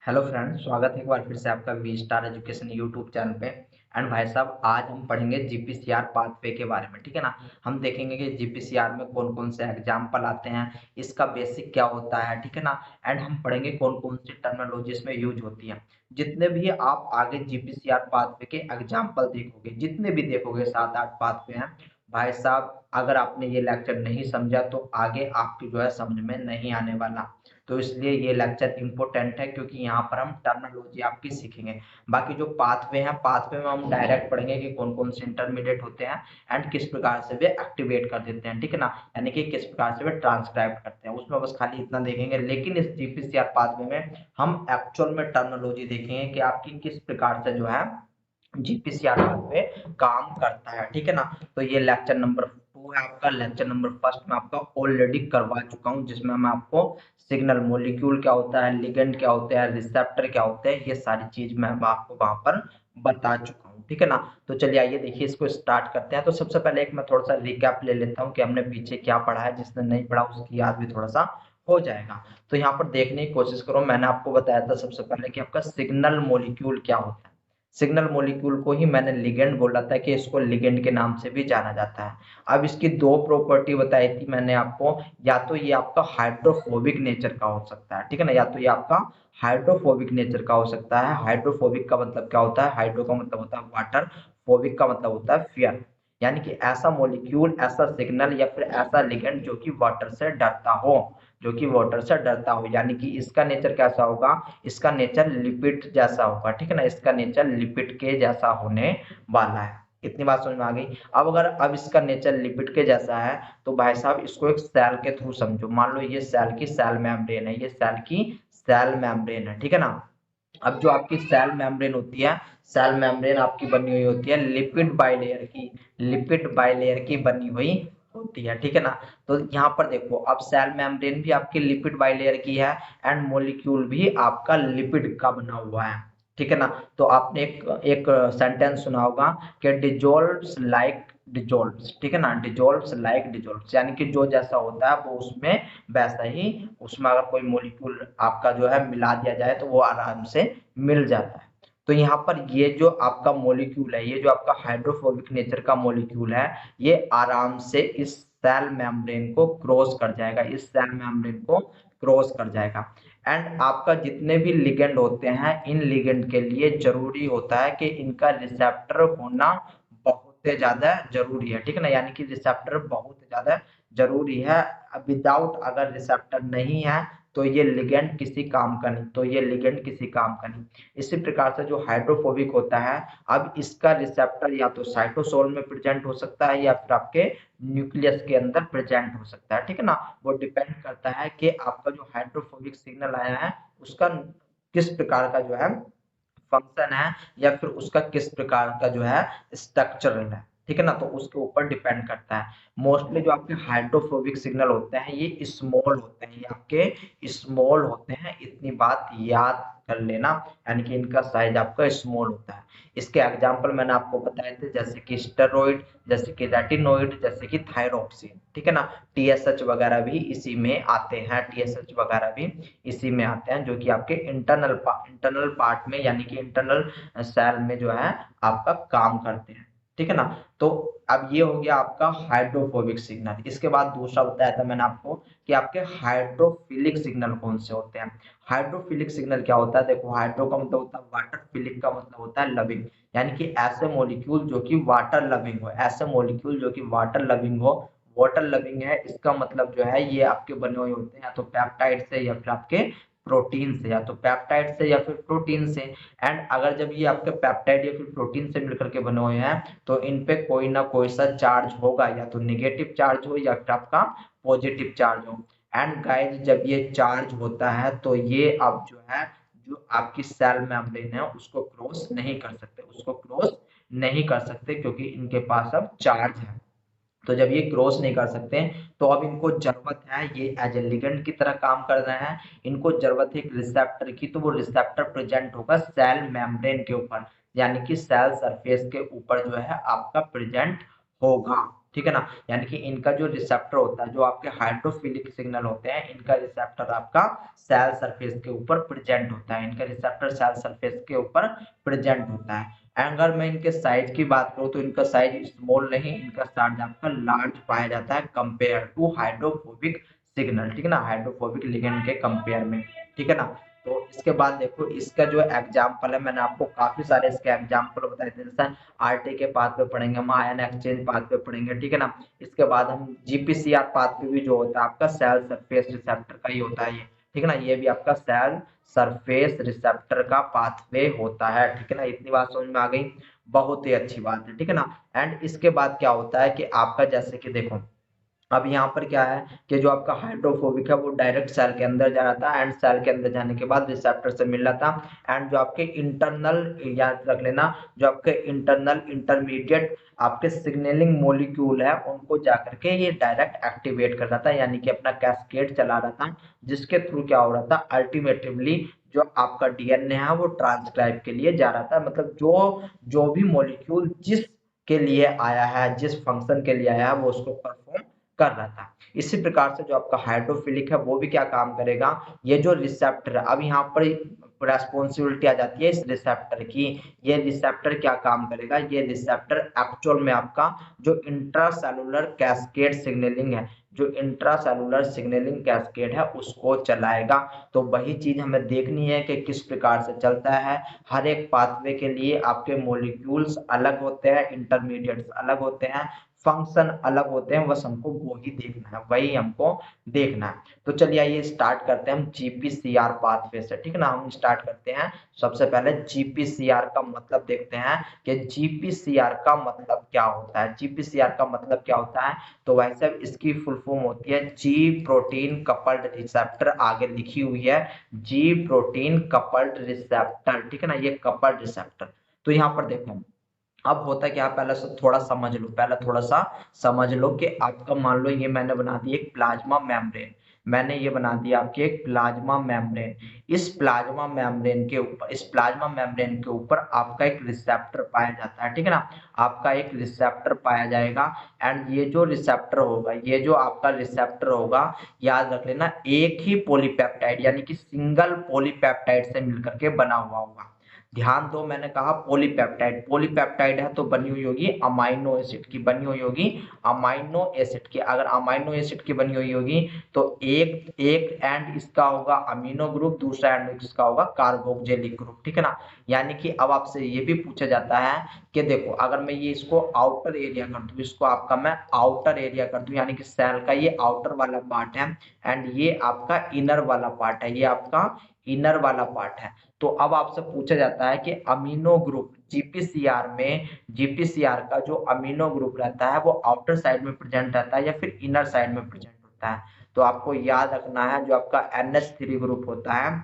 Hello friends, स्वागत है एक बार फिर से आपका V Star Education YouTube channel पे। एंड भाई साहब, आज हम पढ़ेंगे जीपीसीआर पाथवे के बारे में। ठीक है ना। हम देखेंगे कि जीपीसीआर में कौन कौन से एग्जाम्पल आते हैं, इसका बेसिक क्या होता है। ठीक है ना। एंड हम पढ़ेंगे कौन कौन सी टर्मिनोलॉजी इसमें यूज होती है। जितने भी आप आगे जीपीसीआर पाथवे के एग्जाम्पल देखोगे, जितने भी देखोगे 7-8 पाथवे हैं भाई साहब, अगर आपने ये लेक्चर नहीं समझा तो आगे आपकी जो है समझ में नहीं आने वाला। तो इसलिए ये लेक्चर इंपॉर्टेंट है, क्योंकि यहाँ पर हम टर्मिनोलॉजी आपकी सीखेंगे। बाकी जो पाथवे हैं, पाथवे में हम डायरेक्ट पढ़ेंगे कि कौन कौन से इंटरमीडिएट होते हैं एंड किस प्रकार से वे एक्टिवेट कर देते हैं। ठीक है ना। यानी कि किस प्रकार से वे ट्रांसक्राइब करते हैं, उसमें बस खाली इतना देखेंगे। लेकिन इस जीपीसीआर पाथवे में हम एक्चुअल में टर्मिनोलॉजी देखेंगे कि आपकी किस प्रकार से जो है जीपीसीआर पाथवे काम करता है। ठीक है ना। तो ये लेक्चर नंबर 2 है आपका। लेक्चर नंबर 1 में आपका ऑलरेडी करवा चुका हूँ, जिसमें मैं आपको सिग्नल मॉलिक्यूल क्या होता है, लिगेंड क्या होता है, रिसेप्टर क्या होते हैं, ये सारी चीज मैं आपको वहां पर बता चुका हूँ। ठीक है ना। तो चलिए आइए देखिए, इसको स्टार्ट करते हैं। तो सबसे पहले एक मैं थोड़ा सा रिकैप ले लेता हूँ कि हमने पीछे क्या पढ़ा है। जिसने नहीं पढ़ा उसकी याद भी थोड़ा सा हो जाएगा। तो यहाँ पर देखने की कोशिश करो। मैंने आपको बताया था सबसे पहले कि आपका सिग्नल मॉलिक्यूल क्या होता है। सिग्नल मॉलिक्यूल को ही मैंने लिगेंड बोला था कि इसको लिगेंड के नाम से भी जाना जाता है। अब इसकी दो प्रॉपर्टी बताई थी मैंने आपको। या तो ये आपका हाइड्रोफोबिक नेचर का हो सकता है, ठीक है ना। या तो ये आपका हाइड्रोफोबिक नेचर का हो सकता है। हाइड्रोफोबिक का मतलब क्या होता है? हाइड्रो का मतलब होता है वाटर, फोबिक का मतलब होता है फियर। यानी कि ऐसा मॉलिक्यूल, ऐसा सिग्नल या फिर ऐसा लिगेंड जो कि वाटर से डरता हो, जो कि वाटर से डरता हो। यानी कि इसका नेचर कैसा होगा? इसका नेचर लिपिड जैसा होगा। ठीक है ना। इसका नेचर लिपिड के जैसा होने वाला है। इतनी बात समझ में आ गई। अब इसका नेचर लिपिड के जैसा है तो भाई साहब इसको एक सेल के थ्रू समझो। मान लो ये सेल की सेल मेम्ब्रेन है, ये सेल की सेल मेम्ब्रेन है। ठीक है ना। अब जो आपकी सेल मेम्ब्रेन होती है, सेल मेम्ब्रेन आपकी बनी हुई होती है लिपिड बाइलेयर की, लिपिड बाइलेयर की बनी हुई होती है। ठीक है ना। तो यहाँ पर देखो, अब सेल मेम्ब्रेन भी आपकी लिपिड बाइलेयर की है एंड मॉलिक्यूल भी आपका लिपिड का बना हुआ है। ठीक है ना। तो आपने एक एक सेंटेंस सुना होगा कि डिजोल्व्स लाइक डिजोल्व्स। ठीक है ना। डिजोल्व्स लाइक डिजोल्व्स, यानी कि जो जैसा होता है वो उसमें वैसा ही, उसमें अगर कोई मॉलिक्यूल आपका जो है मिला दिया जाए तो वो आराम से मिल जाता है। तो यहाँ पर ये जो आपका मॉलिक्यूल है, ये जो आपका हाइड्रोफोबिक नेचर का मॉलिक्यूल है, ये आराम से इस सेल मेम्ब्रेन को क्रॉस कर जाएगा, इस सेल मेम्ब्रेन को क्रॉस कर जाएगा। एंड आपका जितने भी लिगेंड होते हैं, इन लिगेंड के लिए जरूरी होता है कि इनका रिसेप्टर होना बहुत ज्यादा जरूरी है। ठीक है ना। यानी कि रिसेप्टर बहुत ज्यादा जरूरी है। विदाउट अगर रिसेप्टर नहीं है तो ये लिगेंड किसी काम का नहीं, तो ये लिगेंड किसी काम का नहीं। इसी प्रकार से जो हाइड्रोफोबिक होता है, अब इसका रिसेप्टर या तो साइटोसोल में प्रेजेंट हो सकता है या फिर आपके न्यूक्लियस के अंदर प्रेजेंट हो सकता है। ठीक है ना। वो डिपेंड करता है कि आपका जो हाइड्रोफोबिक सिग्नल आया है उसका किस प्रकार का जो है फंक्शन है, या फिर उसका किस प्रकार का जो है स्ट्रक्चरल है। ठीक है ना। तो उसके ऊपर डिपेंड करता है। मोस्टली जो आपके हाइड्रोफोबिक सिग्नल होते हैं ये स्मॉल होते हैं, ये आपके स्मॉल होते हैं। इतनी बात याद कर लेना, यानी कि इनका साइज आपका स्मॉल होता है। इसके एग्जांपल मैंने आपको बताए थे, जैसे कि स्टेरॉइड, जैसे कि रेटिनोइड, जैसे कि थायरोक्सिन। ठीक है ना। टीएसएच वगैरह भी इसी में आते हैं, टीएसएच वगैरह भी इसी में आते हैं, जो कि आपके इंटरनल पार्ट में, यानी कि इंटरनल सेल में जो है आपका काम करते हैं। ठीक है ना। तो अब ये हो गया आपका हाइड्रोफोबिक सिग्नल। इसके बाद दूसरा बताया था मैंने आपको कि आपके हाइड्रोफिलिक सिग्नल कौन से होते हैं। हाइड्रोफिलिक सिग्नल क्या होता है? देखो, हाइड्रो का मतलब होता है वाटर, फिलिक का मतलब होता है लविंग। यानी कि ऐसे मॉलिक्यूल जो कि वाटर लविंग हो, ऐसे मॉलिक्यूल जो कि वाटर लविंग हो। वाटर लविंग है इसका मतलब जो है ये आपके बने हुए होते हैं या तो पेप्टाइड से या फिर आपके प्रोटीन से, या तो पेप्टाइड से या फिर प्रोटीन से। एंड अगर जब ये आपके पेप्टाइड या फिर प्रोटीन से मिलकर के बने हुए हैं तो इन पे कोई ना कोई सा चार्ज होगा, या तो नेगेटिव चार्ज हो या फिर आपका पॉजिटिव चार्ज हो। एंड गाइस, जब ये चार्ज होता है तो ये अब जो है, जो आपकी सेल मेम्ब्रेन है उसको क्रॉस नहीं कर सकते, उसको क्रॉस नहीं कर सकते, क्योंकि इनके पास अब चार्ज है। तो जब ये क्रॉस नहीं कर सकते तो अब इनको जरूरत है, ये एज ए लिगेंड की तरह काम कर रहे हैं, इनको जरूरत है एक रिसेप्टर की। तो वो रिसेप्टर प्रेजेंट होगा सेल मेम्ब्रेन के ऊपर, यानी कि सेल सरफेस के ऊपर जो है आपका प्रेजेंट होगा। ठीक है ना। यानी कि इनका जो रिसेप्टर होता है, जो आपके हाइड्रोफिलिक सिग्नल होते हैं, इनका रिसेप्टर आपका सेल सरफेस के ऊपर प्रेजेंट होता है, इनका रिसेप्टर सेल सरफेस के ऊपर प्रेजेंट होता है। अगर मैं इनके साइज की बात करूं तो इनका साइज स्मॉल नहीं, इनका साइज आपका लार्ज पाया जाता है कंपेयर टू हाइड्रोफोबिक सिग्नल, ठीक है ना, हाइड्रोफोबिक लिगेंड के कंपेयर में, ठीक है ना। तो इसके बाद देखो इसका जो एग्जाम्पल है, मैंने आपको काफी सारे इसके एग्जाम्पल बताए थे, जैसे आरटी के पाथ पे पढ़ेंगे, हम आयन एक्सचेंज पाथ पे पढ़ेंगे, ठीक है ना। इसके बाद हम जीपीसीआर पाथ पे भी जो होता है आपका सेल सरफेस रिसेप्टर का ही होता है ये, ठीक है ना, ये भी आपका सेल सरफेस रिसेप्टर का पाथवे होता है, ठीक है ना। इतनी बात समझ में आ गई, बहुत ही अच्छी बात है, ठीक है ना। एंड इसके बाद क्या होता है कि आपका जैसे कि देखो अब यहाँ पर क्या है कि जो आपका हाइड्रोफोबिक है वो डायरेक्ट सेल के अंदर जा रहा था, एंड सेल के अंदर जाने के बाद रिसेप्टर से मिल रहा था, एंड जो आपके इंटरनल, याद रख लेना, जो आपके इंटरनल इंटरमीडिएट आपके सिग्नलिंग मॉलिक्यूल है उनको जाकर के ये डायरेक्ट एक्टिवेट कर रहा था, यानी कि अपना कैस्केड चला रहा था, जिसके थ्रू क्या हो रहा था अल्टीमेटली जो आपका डीएनए है वो ट्रांसक्राइब के लिए जा रहा था, मतलब जो जो भी मॉलिक्यूल जिस के लिए आया है, जिस फंक्शन के लिए आया है वो उसको परफॉर्म कर रहा था। इसी प्रकार से जो आपका हाइड्रोफिलिक है वो भी क्या काम करेगा, ये जो रिसेप्टर है, अब यहाँ पर रेस्पॉन्सिबिलिटी आ जाती है इस रिसेप्टर की, ये रिसेप्टर क्या काम करेगा, ये रिसेप्टर एक्चुअल में आपका जो इंट्रासेलुलर कैस्केड सिग्नलिंग है, जो इंट्रासेलुलर सिग्नलिंग कैस्केड है उसको चलाएगा। तो वही चीज हमें देखनी है कि किस प्रकार से चलता है, हर एक पाथवे के लिए आपके मॉलिक्यूल्स अलग होते हैं, इंटरमीडिएट्स अलग होते हैं, फंक्शन अलग होते हैं, बस हमको वो ही देखना है, वही हमको देखना है। तो चलिए आइए स्टार्ट करते हैं हम जीपीसीआर पाथवे से, ठीक है ना। हम स्टार्ट करते हैं सबसे पहले जीपीसीआर का मतलब देखते हैं कि जीपीसीआर का मतलब क्या होता है। जीपीसीआर का मतलब क्या होता है, तो वैसे इसकी फुल फॉर्म होती है जी प्रोटीन कपल्ड रिसेप्टर, आगे लिखी हुई है जी प्रोटीन कपल्ड रिसेप्टर, ठीक है ना, ये कपल्ड रिसेप्टर। तो यहाँ पर देखो अब होता क्या, पहले से थोड़ा समझ लो, पहले थोड़ा सा समझ लो कि आपका मान लो ये मैंने बना दी एक प्लाज्मा मेम्ब्रेन, मैंने ये बना दिया आपकी एक प्लाज्मा मेम्ब्रेन, इस प्लाज्मा मेम्ब्रेन के ऊपर, इस प्लाज्मा मेम्ब्रेन के ऊपर आपका एक रिसेप्टर पाया जाता है, ठीक है ना, आपका एक रिसेप्टर पाया जाएगा। एंड ये जो रिसेप्टर होगा, ये जो आपका रिसेप्टर होगा, याद रख लेना एक ही पॉलीपेप्टाइड यानी कि सिंगल पॉलीपेप्टाइड से मिलकर के बना हुआ होगा। ध्यान दो, मैंने कहा पॉलीपेप्टाइड, पॉलीपेप्टाइड है तो बनी हुई होगी अमाइनो एसिड की, बनी हुई होगी अमाइनो एसिड की। अगर अमाइनो एसिड की बनी हुई होगी तो एक एक एंड इसका होगा अमीनो ग्रुप, दूसरा एंड इसका होगा कार्बोक्सिलिक ग्रुप, ठीक है ना। यानी कि अब आपसे ये भी पूछा जाता है कि देखो अगर मैं ये इसको आउटर एरिया कर दूं, इसको आपका मैं आउटर एरिया कर दूं, यानी कि सेल का ये आउटर वाला पार्ट है एंड ये आपका इनर वाला पार्ट है, ये आपका इनर वाला पार्ट है। तो अब आपसे पूछा जाता है कि अमीनो ग्रुप जीपीसीआर में, जीपीसीआर का जो अमीनो ग्रुप रहता है वो आउटर साइड में प्रेजेंट रहता है या फिर इनर साइड में प्रेजेंट होता है। तो आपको याद रखना है जो आपका NH3 ग्रुप होता है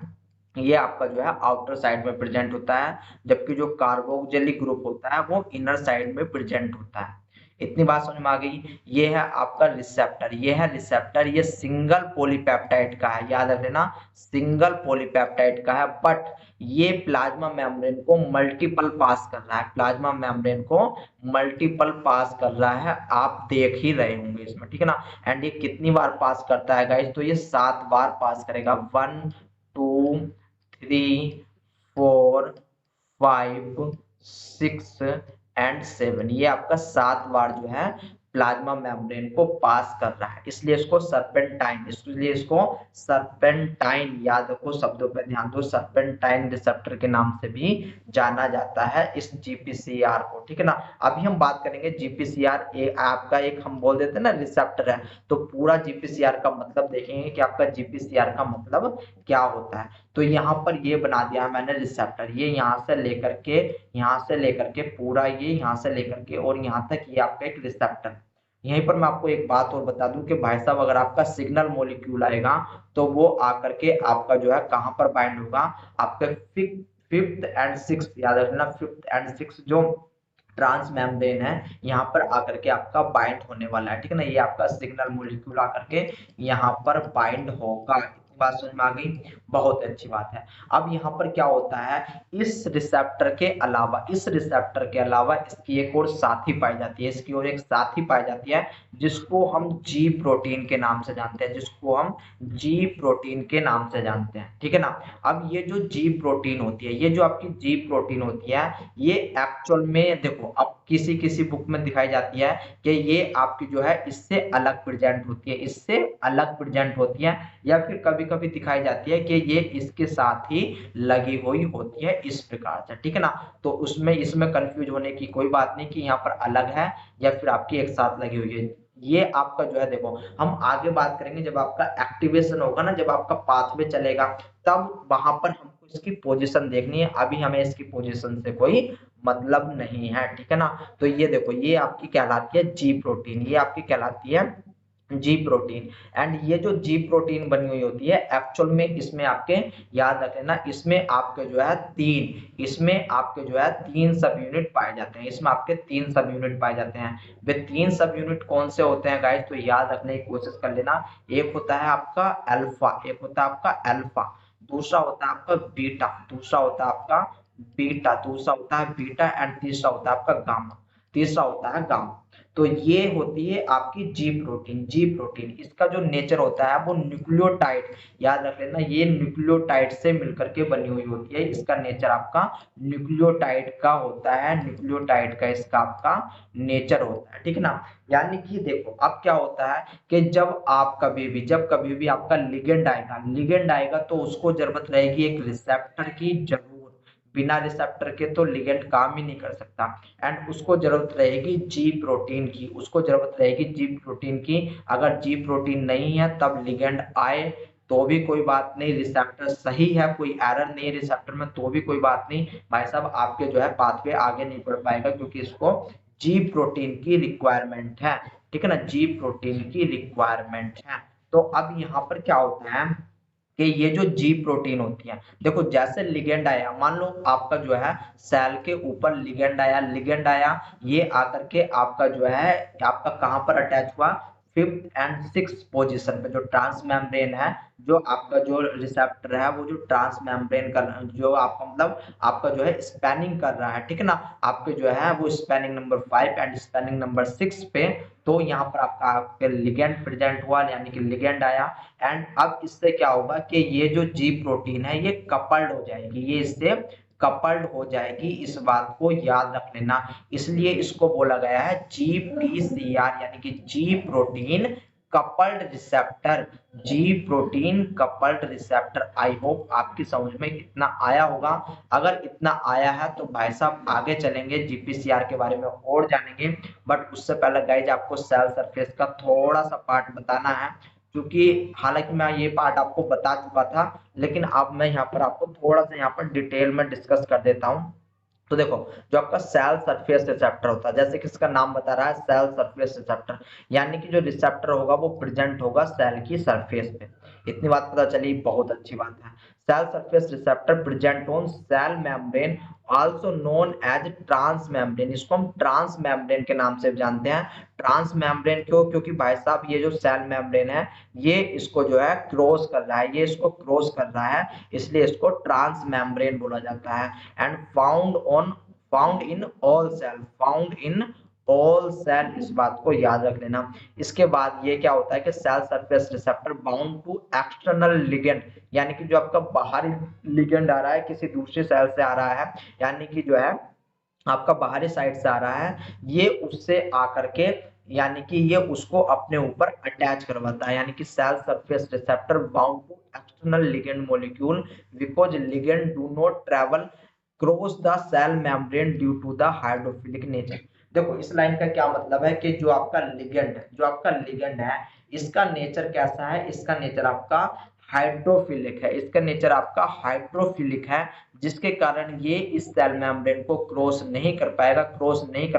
ये आपका जो है आउटर साइड में प्रेजेंट होता है, जबकि जो कार्बोक्सिलिक ग्रुप होता है वो इनर साइड में प्रेजेंट होता है। इतनी बात समझ में आ गई। ये है आपका रिसेप्टर, ये है रिसेप्टर, ये सिंगल पॉलीपेप्टाइड का है, याद रख लेना सिंगल पॉलीपेप्टाइड का है, बट ये प्लाज्मा मेम्ब्रेन को मल्टीपल पास कर रहा है, प्लाज्मा मेम्ब्रेन को मल्टीपल पास कर रहा है, आप देख ही रहे होंगे इसमें, ठीक है ना। एंड ये कितनी बार पास करता है गाइस, तो ये 7 बार पास करेगा, 1 2 3 4 5 6 एंड 7, ये आपका 7 बार जो है प्लाज्मा मेम्ब्रेन को पास कर रहा है, इसलिए इसको सर्पेंटाइन, इसलिए इसको सर्पेंटाइन, याद रखो शब्दों पे ध्यान दो, सर्पेंटाइन रिसेप्टर के नाम से भी जाना जाता है इस जीपीसीआर को, ठीक है ना। अभी हम बात करेंगे जीपीसीआर आपका एक हम बोल देते हैं ना रिसेप्टर है, तो पूरा जीपीसीआर का मतलब देखेंगे कि आपका जीपीसीआर का मतलब क्या होता है। तो यहाँ पर ये बना दिया है मैंने रिसेप्टर, ये यहाँ से लेकर के पूरा ये यहाँ से लेकर के और यहाँ तक ये आपका एक रिसेप्टर। यहीं पर मैं आपको एक बात और बता दूं कि भाई साहब अगर आपका सिग्नल मॉलिक्यूल आएगा तो वो आकर के आपका जो है कहाँ पर बाइंड होगा, आपका फिफ्थ एंड सिक्स, याद रखना फिफ्थ एंड सिक्स जो ट्रांस मेम्ब्रेन है यहाँ पर आकर के आपका बाइंड होने वाला है, ठीक है ना। ये आपका सिग्नल मॉलिक्यूल आकर के यहाँ पर बाइंड होगा, बात समझ में आ गई? बहुत अच्छी बात है। अब यहाँ पर क्या होता है, इस रिसेप्टर के अलावा इसकी एक और साथी पाई जाती है, इसकी और एक साथी पाई जाती है जिसको हम जी प्रोटीन के नाम से जानते हैं, ठीक है ना। अब ये जो जी प्रोटीन होती है, ये जो आपकी जी प्रोटीन होती है, ये एक्चुअल में देखो अब किसी किसी बुक में दिखाई जाती है कि ये आपकी जो है इससे अलग प्रेजेंट होती है, या फिर कभी कभी दिखाई जाती है कि ये इसके साथ ही लगी हुई होती है, इस प्रकार से, ठीक है ना। तो उसमें इसमें कंफ्यूज होने की कोई बात नहीं कि यहाँ पर अलग है या फिर आपकी एक साथ लगी हुई है। ये आपका जो है देखो, हम आगे बात करेंगे जब आपका एक्टिवेशन होगा ना, जब आपका पाथवे चलेगा, तब वहां पर हमको इसकी पोजीशन देखनी है। अभी हमें इसकी पोजीशन से कोई मतलब नहीं है, ठीक है ना। तो ये देखो, ये आपकी कहलाती है जी प्रोटीन, ये आपकी कहलाती है जी प्रोटीन। एंड ये जो जी प्रोटीन बनी हुई होती है एक्चुअल में, इसमें आपके याद रख लेना, इसमें आपके जो है तीन सब यूनिट पाए जाते हैं, इसमें आपके 3 सब यूनिट पाए जाते हैं। वे 3 सब यूनिट कौन से होते हैं गाइस, तो याद रखने की कोशिश कर लेना। एक होता है आपका अल्फा, दूसरा होता है आपका बीटा, दूसरा होता है बीटा एंड तीसरा होता है आपका गामा। तो ये होती है आपकी जी प्रोटीन। इसका जो नेचर होता है वो न्यूक्लियोटाइड, याद रख लेना, ये न्यूक्लियोटाइड से मिलकर के बनी हुई होती है। इसका नेचर आपका न्यूक्लियोटाइड का होता है, इसका आपका नेचर होता है, ठीक है ना। यानी कि देखो अब क्या होता है कि जब कभी भी आपका लिगेंड आएगा तो उसको जरूरत रहेगी एक रिसेप्टर की, जरूर, बिना रिसेप्टर के तो लिगेंड काम ही नहीं कर सकता। एंड उसको जरूरत रहेगी जी प्रोटीन की, अगर जी प्रोटीन नहीं है तब लिगेंड आए तो भी कोई बात नहीं, रिसेप्टर सही है, कोई एरर नहीं है रिसेप्टर में तो भी कोई बात नहीं भाई साहब, आपके जो है पाथवे आगे नहीं बढ़ पाएगा, क्योंकि इसको जी प्रोटीन की रिक्वायरमेंट है, ठीक है ना, जी प्रोटीन की रिक्वायरमेंट है। तो अब यहाँ पर क्या होता है कि ये जो जी प्रोटीन होती है, देखो जैसे लिगेंड आया, मान लो आपका जो है सेल के ऊपर लिगेंड आया, ये आकर के आपका जो है आपका कहां पर अटैच हुआ, 5th एंड 6th पोजीशन पे, जो ट्रांस मेम्ब्रेन है, जो आपका जो रिसेप्टर है वो जो ट्रांस मेम्ब्रेन का जो आपका मतलब आपका जो है स्पैनिंग कर रहा है, ठीक है ना, आपके जो है वो spanning number 5 and spanning number 6 पे, तो यहाँ पर आपका लिगेंड प्रेजेंट हुआ, यानी कि लिगेंड आया। एंड अब इससे क्या होगा कि ये जो जी प्रोटीन है ये कपल्ड हो जाएगी, ये इससे कपल्ड हो जाएगी, इस बात को याद रख लेना। इसलिए इसको बोला गया है GPCR, यानी कि G protein coupled receptor. I hope आपकी समझ में इतना आया होगा। अगर इतना आया है तो भाई साहब आगे चलेंगे, जीपीसीआर के बारे में और जानेंगे, बट उससे पहले गाइज आपको सेल सरफेस का थोड़ा सा पार्ट बताना है, क्योंकि हालांकि मैं ये पार्ट आपको बता चुका था, लेकिन अब मैं यहाँ पर आपको थोड़ा सा यहाँ पर डिटेल में डिस्कस कर देता हूँ। तो देखो, जो आपका सेल सरफेस रिसेप्टर होता है, जैसे कि इसका नाम बता रहा है सेल सरफेस रिसेप्टर, यानी कि जो रिसेप्टर होगा वो प्रेजेंट होगा सेल की सरफेस पे। इतनी बात पता चली, बहुत अच्छी बात है। Cell surface receptor present on cell membrane, also known as trans membrane. इसको हम ट्रांस मेम्ब्रेन के नाम से जानते हैं। ट्रांस मेम्ब्रेन क्यों, क्योंकि भाई साहब ये जो सेल मेम्ब्रेन है ये इसको जो है क्रॉस कर रहा है, इसलिए इसको ट्रांस मेम्ब्रेन बोला जाता है। And found in all cell, इस बात को याद रख लेना। इसके बाद ये क्या होता है कि cell surface receptor bound to external ligand, यानी कि जो आपका बाहरी लिगेंड आ रहा है किसी दूसरे सेल से आ रहा है, यानी कि जो है आपका बाहरी साइड से आ रहा है, ये उससे आकर के यानी कि ये उसको अपने ऊपर अटैच करवाता है, यानी कि cell surface receptor bound to external ligand molecule because ligand do not travel cross the cell membrane due to the hydrophilic nature. देखो इस लाइन का क्या मतलब है कि जो आपका लिगेंड है इसका नेचर कैसा है, इसका नेचर आपका हाइड्रोफिलिक है, जिसके कारण ये इस सेल मेम्ब्रेन को क्रॉस नहीं कर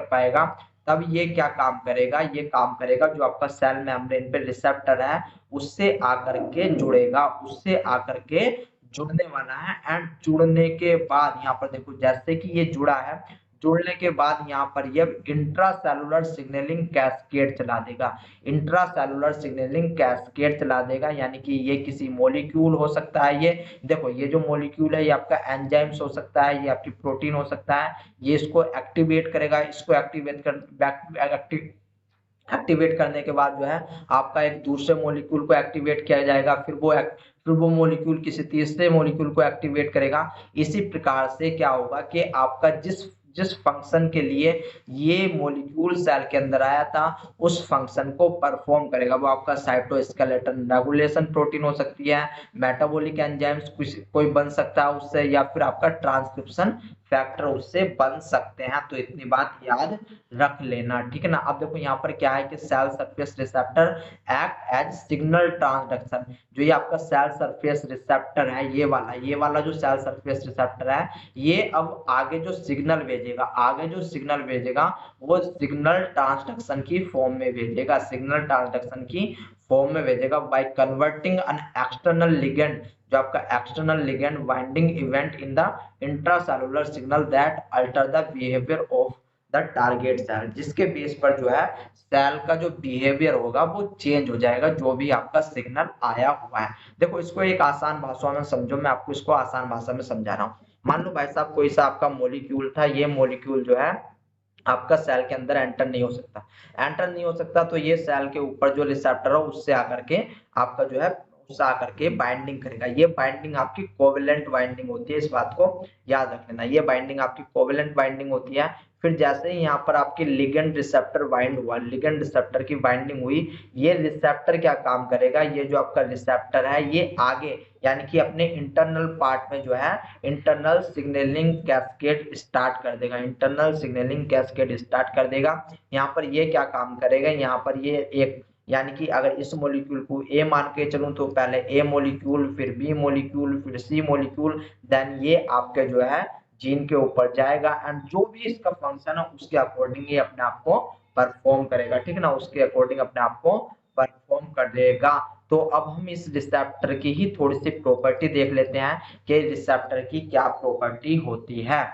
पाएगा। तब ये क्या काम करेगा, ये काम करेगा जो आपका सेल मेम्ब्रेन पे रिसेप्टर है उससे आकर के जुड़ने वाला है। एंड जुड़ने के बाद यहाँ पर देखो जैसे कि ये जुड़ा है, जुड़ने के बाद यहाँ पर ये इंट्रासेलुलर सिग्नलिंग कैस्केड चला देगा, इंट्रासेलुलर सिग्नलिंग कैस्केड चला देगा, यानी कि ये किसी मॉलिक्यूल हो सकता है। ये देखो ये जो मॉलिक्यूल है ये आपका एंजाइम्स हो सकता है, ये आपकी प्रोटीन हो सकता है, ये इसको एक्टिवेट करेगा, इसको एक्टिवेट करने के बाद जो है आपका एक दूसरे मॉलिक्यूल को एक्टिवेट किया जाएगा, फिर वो मॉलिक्यूल किसी तीसरे मॉलिक्यूल को एक्टिवेट करेगा। इसी प्रकार से क्या होगा कि आपका जिस जिस फंक्शन के लिए ये मॉलिक्यूल सेल के अंदर आया था उस फंक्शन को परफॉर्म करेगा। वो आपका साइटोस्केलेटन रेगुलेशन प्रोटीन हो सकती है, मेटाबॉलिक एंजाइम्स कोई बन सकता है उससे, या फिर आपका ट्रांसक्रिप्शन फैक्टर उससे बन सकते हैं। तो इतनी बात याद रख लेना, ठीक है ना। अब देखो यहाँ पर क्या है कि cell surface receptor act as signal transduction. जो ये आपका सेल सरफेस रिसेप्टर है, ये वाला जो सेल सरफेस रिसेप्टर है, ये अब आगे जो सिग्नल भेजेगा वो सिग्नल ट्रांसडक्शन की फॉर्म में भेजेगा, सिग्नल ट्रांसडक्शन की फॉर्म में भेजेगा by converting an external ligand, जो आपका external ligand binding event in the intracellular signal that alter the behaviour of the target cell, जिसके बेस पर जो है सेल का जो बिहेवियर होगा वो चेंज हो जाएगा, जो भी आपका सिग्नल आया हुआ है। देखो इसको एक आसान भाषा में समझो, मैं आपको इसको आसान भाषा में समझा रहा हूँ। मान लो भाई साहब कोई सा आपका मॉलिक्यूल था, ये मॉलिक्यूल जो है आपका सेल के अंदर एंटर नहीं हो सकता, तो ये सेल के ऊपर जो रिसेप्टर है उससे आकर के आपका जो है उससे आकर के बाइंडिंग करेगा। ये बाइंडिंग आपकी कोवेलेंट बाइंडिंग होती है, इस बात को याद रख लेना, ये बाइंडिंग आपकी कोवेलेंट बाइंडिंग होती है। फिर जैसे ही यहाँ पर आपकी लिगेंड रिसेप्टर बाइंड हुआ, लिगेंड रिसेप्टर की बाइंडिंग हुई, ये रिसेप्टर क्या काम करेगा, ये जो आपका रिसेप्टर है ये आगे यानी कि अपने इंटरनल पार्ट में जो है इंटरनल सिग्नलिंग कैस्केड स्टार्ट कर देगा, इंटरनल सिग्नलिंग कैस्केड स्टार्ट कर देगा। यहाँ पर ये क्या काम करेगा, यहाँ पर ये एक यानी कि अगर इस मॉलिक्यूल को ए मान के चलूं तो पहले ए मॉलिक्यूल, फिर बी मॉलिक्यूल, फिर सी मॉलिक्यूल, देन ये आपके जो है जीन के ऊपर जाएगा एंड जो भी इसका फंक्शन है उसके अकॉर्डिंग ये अपने आप को परफॉर्म करेगा, ठीक है ना, उसके अकॉर्डिंग अपने आप को परफॉर्म कर देगा। तो अब हम इस रिसेप्टर की ही थोड़ी सी प्रॉपर्टी देख लेते हैं कि रिसेप्टर की क्या प्रॉपर्टी होती है।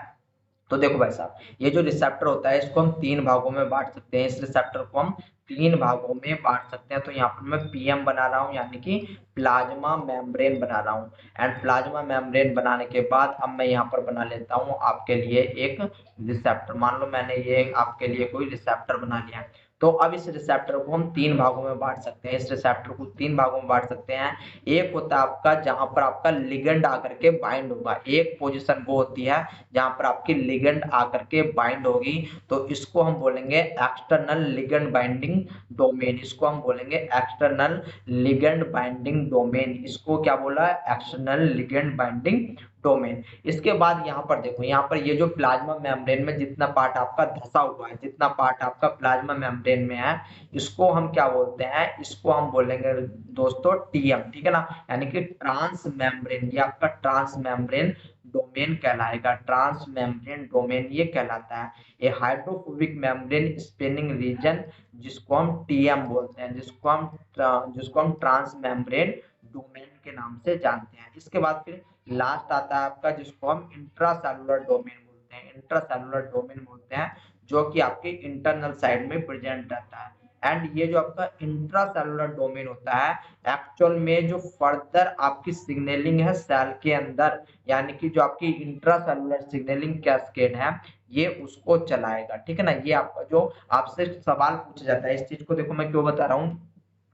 तो देखो भाई साहब, ये जो रिसेप्टर होता है इसको हम तीन भागों में बांट सकते हैं, इस रिसेप्टर को हम तीन भागों में बांट सकते हैं। तो यहाँ पर मैं पीएम बना रहा हूँ, यानी कि प्लाज्मा मेम्ब्रेन बना रहा हूँ, एंड प्लाज्मा मेम्ब्रेन बनाने के बाद अब मैं यहाँ पर बना लेता हूँ आपके लिए एक रिसेप्टर। मान लो मैंने ये आपके लिए कोई रिसेप्टर बना लिया। तो अब इस रिसेप्टर को हम तीन भागों में बांट सकते हैं, इस रिसेप्टर को तीन भागों में बांट सकते हैं। एक होता है आपका जहां पर आपका लिगेंड आकर के बाइंड होगा, एक पोजीशन वो होती है जहां पर आपकी लिगेंड आकर के बाइंड होगी, तो इसको हम बोलेंगे एक्सटर्नल लिगेंड बाइंडिंग डोमेन, इसको हम बोलेंगे एक्सटर्नल लिगेंड बाइंडिंग डोमेन, इसको क्या बोला है, एक्सटर्नल लिगेंड बाइंडिंग डोमेन। इसके बाद यहाँ पर देखो, यहाँ पर ये जो प्लाज्मा मेम्ब्रेन में जितना पार्ट आपका धसा हुआ है, जितना पार्ट आपका प्लाज्मा मेम्ब्रेन में है, इसको हम क्या बोलते हैं, इसको हम बोलेंगे दोस्तों टीएम, ठीक है ना, यानी कि ट्रांस मेम्ब्रेन, ये आपका ट्रांस मेम्ब्रेन डोमेन कहलाएगा, ट्रांस मेम्ब्रेन डोमेन ये कहलाता है। ये हाइड्रोफोबिक मेम्ब्रेन स्पिनिंग रीजन जिसको हम टीएम बोलते हैं, जिसको हम ट्रांस मेम्ब्रेन डोमेन के नाम से जानते हैं। इसके बाद फिर लास्ट आता है आपका जिसको हम इंट्रासेलुलर डोमेन बोलते हैं, इंट्रासेलुलर डोमेन बोलते हैं, जो कि आपके इंटरनल साइड में प्रेजेंट रहता है। एंड ये जो आपका इंट्रासेलुलर डोमेन होता है, एक्चुअल में जो फर्दर आपकी सिग्नलिंग है सेल के अंदर, यानी कि जो आपकी इंट्रासेलुलर सिग्नलिंग कैस्केड है, ये उसको चलाएगा, ठीक है ना। ये आपका जो आपसे सवाल पूछा जाता है, इस चीज को देखो मैं क्यों बता रहा हूँ,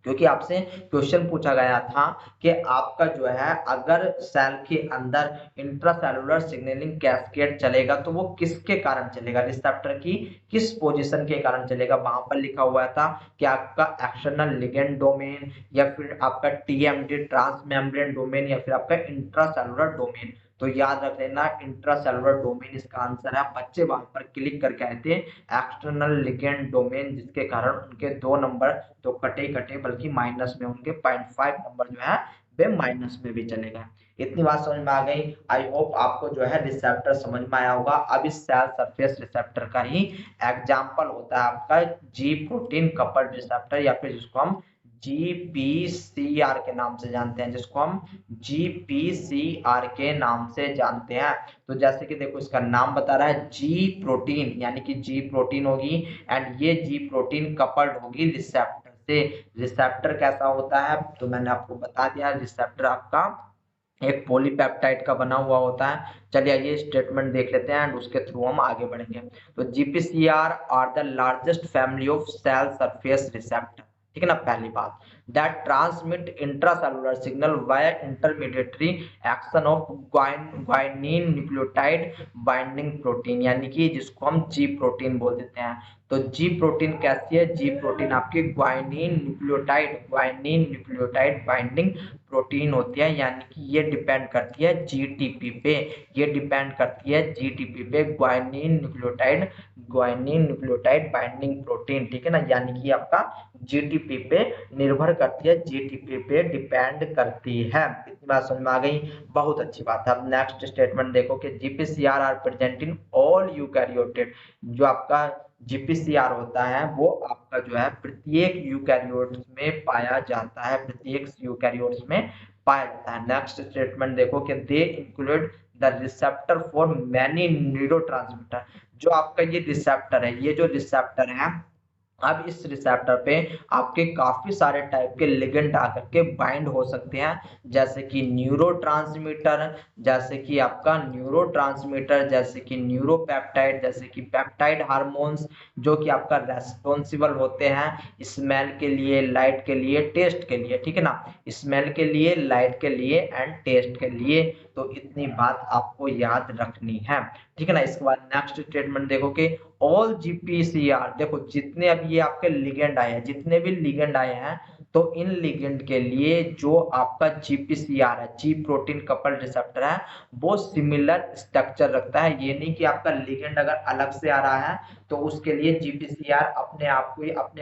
क्योंकि आपसे क्वेश्चन पूछा गया था कि आपका जो है अगर सेल के अंदर इंट्रासेलुलर सिग्नलिंग कैस्केड चलेगा तो वो किसके कारण चलेगा, रिसेप्टर की किस पोजीशन के कारण चलेगा। वहां पर लिखा हुआ था कि आपका एक्सटर्नल लिगेंड डोमेन, या फिर आपका टीएमडी ट्रांस मेम्ब्रेन डोमेन, या फिर आपका इंट्रासेलुलर डोमेन। तो याद रख लेना इंट्रासेलुलर डोमेन इसका आंसर है। बच्चे वहां पर क्लिक करके आए थे एक्सटर्नल लिगेंड डोमेन, जिसके कारण उनके 2 नंबर तो कटे बल्कि माइनस में उनके 0.5 नंबर जो है वे माइनस में भी चले गए। इतनी बात समझ में आ गई। आई होप आपको जो है रिसेप्टर समझ में आया होगा। अब इस सेल सरफेस रिसेप्टर का ही एग्जांपल होता है आपका जी प्रोटीन कपल्ड रिसेप्टर, या फिर जिसको हम GPCR के नाम से जानते हैं, जिसको हम GPCR के नाम से जानते हैं। तो जैसे कि देखो इसका नाम बता रहा है जी प्रोटीन, यानी कि जी प्रोटीन होगी एंड ये जी प्रोटीन कपल्ड होगी रिसेप्टर से। रिसेप्टर कैसा होता है तो मैंने आपको बता दिया, रिसेप्टर आपका एक पॉलीपेप्टाइड का बना हुआ होता है। चलिए ये स्टेटमेंट देख लेते हैं एंड उसके थ्रू हम आगे बढ़ेंगे। तो GPCR are the largest family of cell surface receptor, ठीक है ना, पहली बात। That transmit intracellular signal via intermediatory action of guanine nucleotide binding protein, यानी कि जिसको हम जी प्रोटीन बोल देते हैं। तो जी प्रोटीन कैसी है, जी प्रोटीन आपकी ग्वाइनिन न्यूक्लियोटाइड बाइंडिंग प्रोटीन होती है, यानी कि ये डिपेंड करती है जीटीपी पे, ये डिपेंड करती है जीटीपी पे, ग्वाइनिन न्यूक्लियोटाइड बाइंडिंग प्रोटीन, ठीक है ना, यानी कि आपका जीटीपी पे निर्भर करती है, जीटीपी पे डिपेंड करती है। इतनी बात समझ में आ गई, बहुत अच्छी बात है। अब नेक्स्ट स्टेटमेंट देखो कि GPCR are present in all eukaryotes, जो आपका जीपीसीआर होता है वो आपका जो है प्रत्येक यूकैरियोट्स में पाया जाता है, प्रत्येक यूकैरियोट्स में पाया जाता है। नेक्स्ट स्टेटमेंट देखो कि they include the receptor for many neurotransmitter, जो आपका ये रिसेप्टर है, ये जो रिसेप्टर है, अब इस रिसेप्टर पे आपके काफी सारे टाइप के लिगेंड आकर के बाइंड हो सकते हैं, जैसे कि न्यूरोट्रांसमीटर, जैसे कि न्यूरोपेप्टाइड, जैसे कि पेप्टाइड हार्मोन्स, जो कि आपका रेस्पॉन्सिबल होते हैं स्मेल के लिए, लाइट के लिए, टेस्ट के लिए, ठीक है ना, स्मेल के लिए, लाइट के लिए एंड टेस्ट के लिए। तो इतनी बात आपको याद रखनी है, ठीक है ना। इसके बाद नेक्स्ट स्टेटमेंट देखो कि ऑल जीपीसीआर, देखो जितने अब ये आपके लिगेंड आए हैं, जितने भी लिगेंड आए हैं, तो इन लिगेंड के लिए जो आपका जीपीसीआर है, जी प्रोटीन कपल्ड रिसेप्टर है, वो सिमिलर स्ट्रक्चर रखता है। ये नहीं कि आपका लिगेंड अगर अलग से आ रहा है तो उसके लिए जीपीसीआर अपने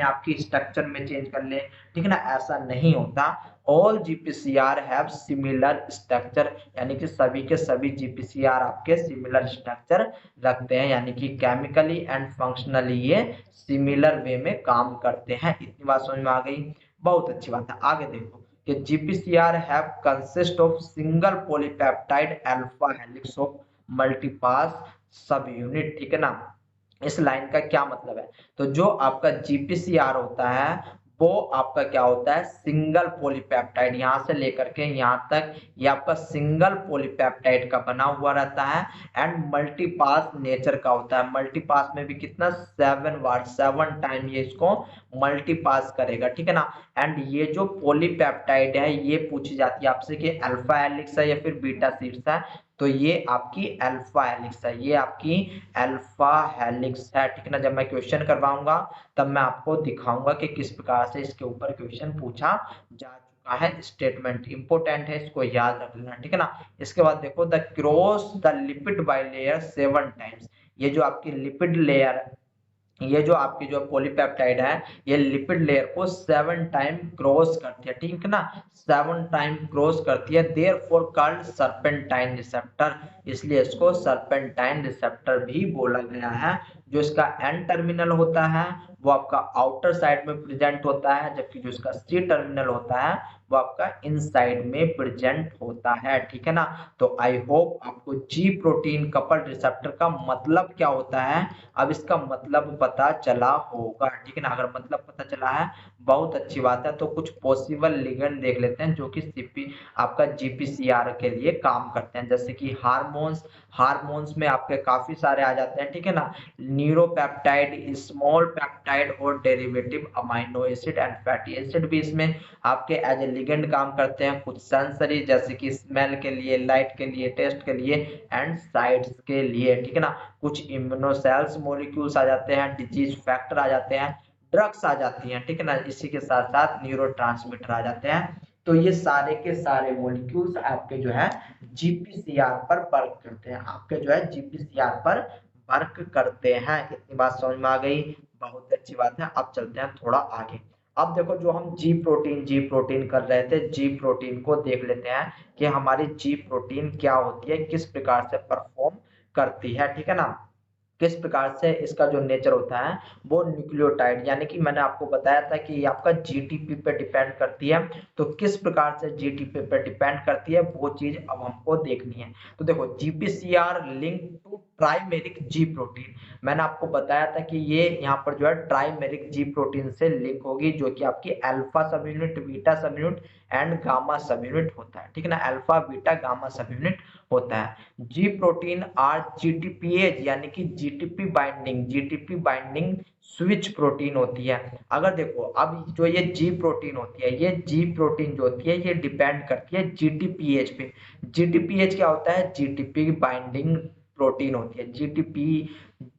आप की स्ट्रक्चर में चेंज कर ले, ठीक है ना, ऐसा नहीं होता। All GPCR have similar structure, यानी कि सभी के सभी जीपीसीआर आपके सिमिलर स्ट्रक्चर रखते हैं, यानी कि केमिकली एंड फंक्शनली ये सिमिलर वे में काम करते हैं। इतनी बात समझ में आ गई, बहुत अच्छी बात है। आगे देखो कि GPCR have consist of single polypeptide alpha helix of multipass सब यूनिट, ठीक है ना। इस लाइन का क्या मतलब है, तो जो आपका जीपीसीआर होता है वो आपका क्या होता है, सिंगल पॉलीपेप्टाइड, यहां से लेकर के यहां तक ये आपका सिंगल पॉलीपेप्टाइड का बना हुआ रहता है एंड मल्टीपास नेचर का होता है। मल्टीपास में भी कितना 7 टाइम ये इसको मल्टीपास करेगा, ठीक है ना। एंड ये जो पॉलीपेप्टाइड है ये पूछी जाती है आपसे कि अल्फा हेलिक्स है या फिर बीटा शीट्स है, तो ये आपकी अल्फा हेलिक्स है, ये आपकी अल्फा हेलिक्स है, ठीक है ना। जब मैं क्वेश्चन करवाऊंगा तब मैं आपको दिखाऊंगा कि किस प्रकार से इसके ऊपर क्वेश्चन पूछा जा चुका है। स्टेटमेंट इंपोर्टेंट है, इसको याद रख लेना, ठीक है ना। इसके बाद देखो the cross the lipid bilayer 7 times, ये जो आपकी लिपिड लेयर, ये जो आपकी जो पॉलीपेप्टाइड है ये लिपिड लेयर को 7 टाइम क्रॉस करती है, ठीक है ना, 7 टाइम क्रॉस करती है, देयरफॉर कॉल्ड सर्पेंटाइन रिसेप्टर, इसलिए इसको सर्पेंटाइन रिसेप्टर भी बोला गया है। जो इसका एन टर्मिनल होता है वो आपका आउटर साइड में प्रेजेंट होता है, जबकि जो इसका सी टर्मिनल होता है वो आपका इनसाइड में प्रेजेंट होता है, ठीक है ना। तो आई होप आपको जी प्रोटीन कपल्ड रिसेप्टर का मतलब क्या होता है अब इसका मतलब पता चला होगा, ठीक है ना। अगर मतलब पता चला है बहुत अच्छी बात है। तो कुछ पॉसिबल लिगेंड देख लेते हैं जो कि आपका जीपीसीआर के लिए काम करते हैं, जैसे कि हार्मोन्स में आपके काफी सारे आ जाते हैं, ठीक है ना, न्यूरोपेप्टाइड, स्मॉल पेप्टाइड और derivative amino acid and fatty acid भी इसमें आपके एज ए लिगेंड काम करते हैं। कुछ सेंसरी जैसे कि स्मेल के लिए, लाइट के लिए, टेस्ट के लिए एंड साइट्स के लिए, ठीक है ना। कुछ इम्यूनोसेल्स मॉलिक्यूल्स आ जाते हैं, डिजीज फैक्टर आ जाते हैं, ड्रग्स आ जाती हैं, ठीक है ना। इसी के साथ साथ न्यूरोट्रांसमीटर आ जाते हैं। तो ये सारे के सारे मॉलिक्यूल्स आपके जो है जीपीसीआर पर वर्क करते हैं, आपके जो है जीपीसीआर पर वर्क करते हैं। इतनी बात समझ में आ गई, बहुत अच्छी बात है। अब चलते हैं थोड़ा आगे। अब देखो जो हम जी प्रोटीन कर रहे थे, जी प्रोटीन को देख लेते हैं कि हमारी जी प्रोटीन क्या होती है, किस प्रकार से परफॉर्म करती है, ठीक है ना, किस प्रकार से इसका जो नेचर होता है वो न्यूक्लियोटाइड, यानी कि मैंने आपको बताया था कि ये आपका जीटीपी पे डिपेंड करती है। तो किस प्रकार से जीटीपी पे डिपेंड करती है वो चीज अब हमको देखनी है। तो देखो GPCR link to trimeric G protein, मैंने आपको बताया था कि ये यहाँ पर जो है ट्राइमेरिक जी प्रोटीन से लिंक होगी, जो कि आपकी अल्फा सब यूनिट, बीटा सब unit and gamma sub unit होता है, ठीक है ना, alpha beta gamma sub unit होता है। जी प्रोटीन आर जीटीपीएज यानी कि जीटीपी बाइंडिंग स्विच प्रोटीन होती है। अगर देखो अब जो ये जी प्रोटीन होती है, ये जी प्रोटीन जो होती है ये डिपेंड करती है जीटीपीएच पे। जीटीपीएच क्या होता है? जीटीपी बाइंडिंग प्रोटीन होती है, जीटीपी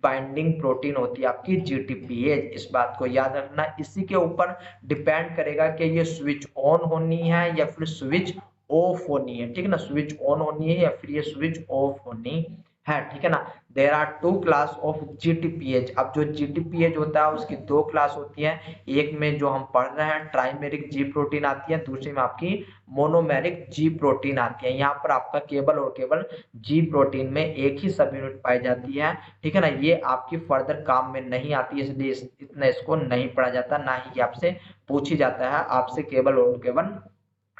बाइंडिंग प्रोटीन होती है आपकी जीटीपीएच। इस बात को याद रखना, इसी के ऊपर डिपेंड करेगा कि ये स्विच ऑन होनी है या फिर स्विच ऑफ होनी है, ठीक है ना, स्विच ऑन होनी है या फिर ये स्विच ऑफ होनी है, ठीक है ना। There are two class of GTPase. अब जो जीटीपीएच होता है उसकी दो क्लास होती है, एक में जो हम पढ़ रहे हैं ट्राइमेरिक जी प्रोटीन आती है, दूसरी में आपकी मोनोमेरिक जी प्रोटीन आती है। यहाँ पर आपका केवल और केवल जी प्रोटीन में एक ही सब यूनिट पाई जाती है, ठीक है ना, ये आपकी फर्दर काम में नहीं आती, इसलिए इतना इसको नहीं पढ़ा जाता, ना ही आपसे पूछी जाता है, आपसे केवल और केवल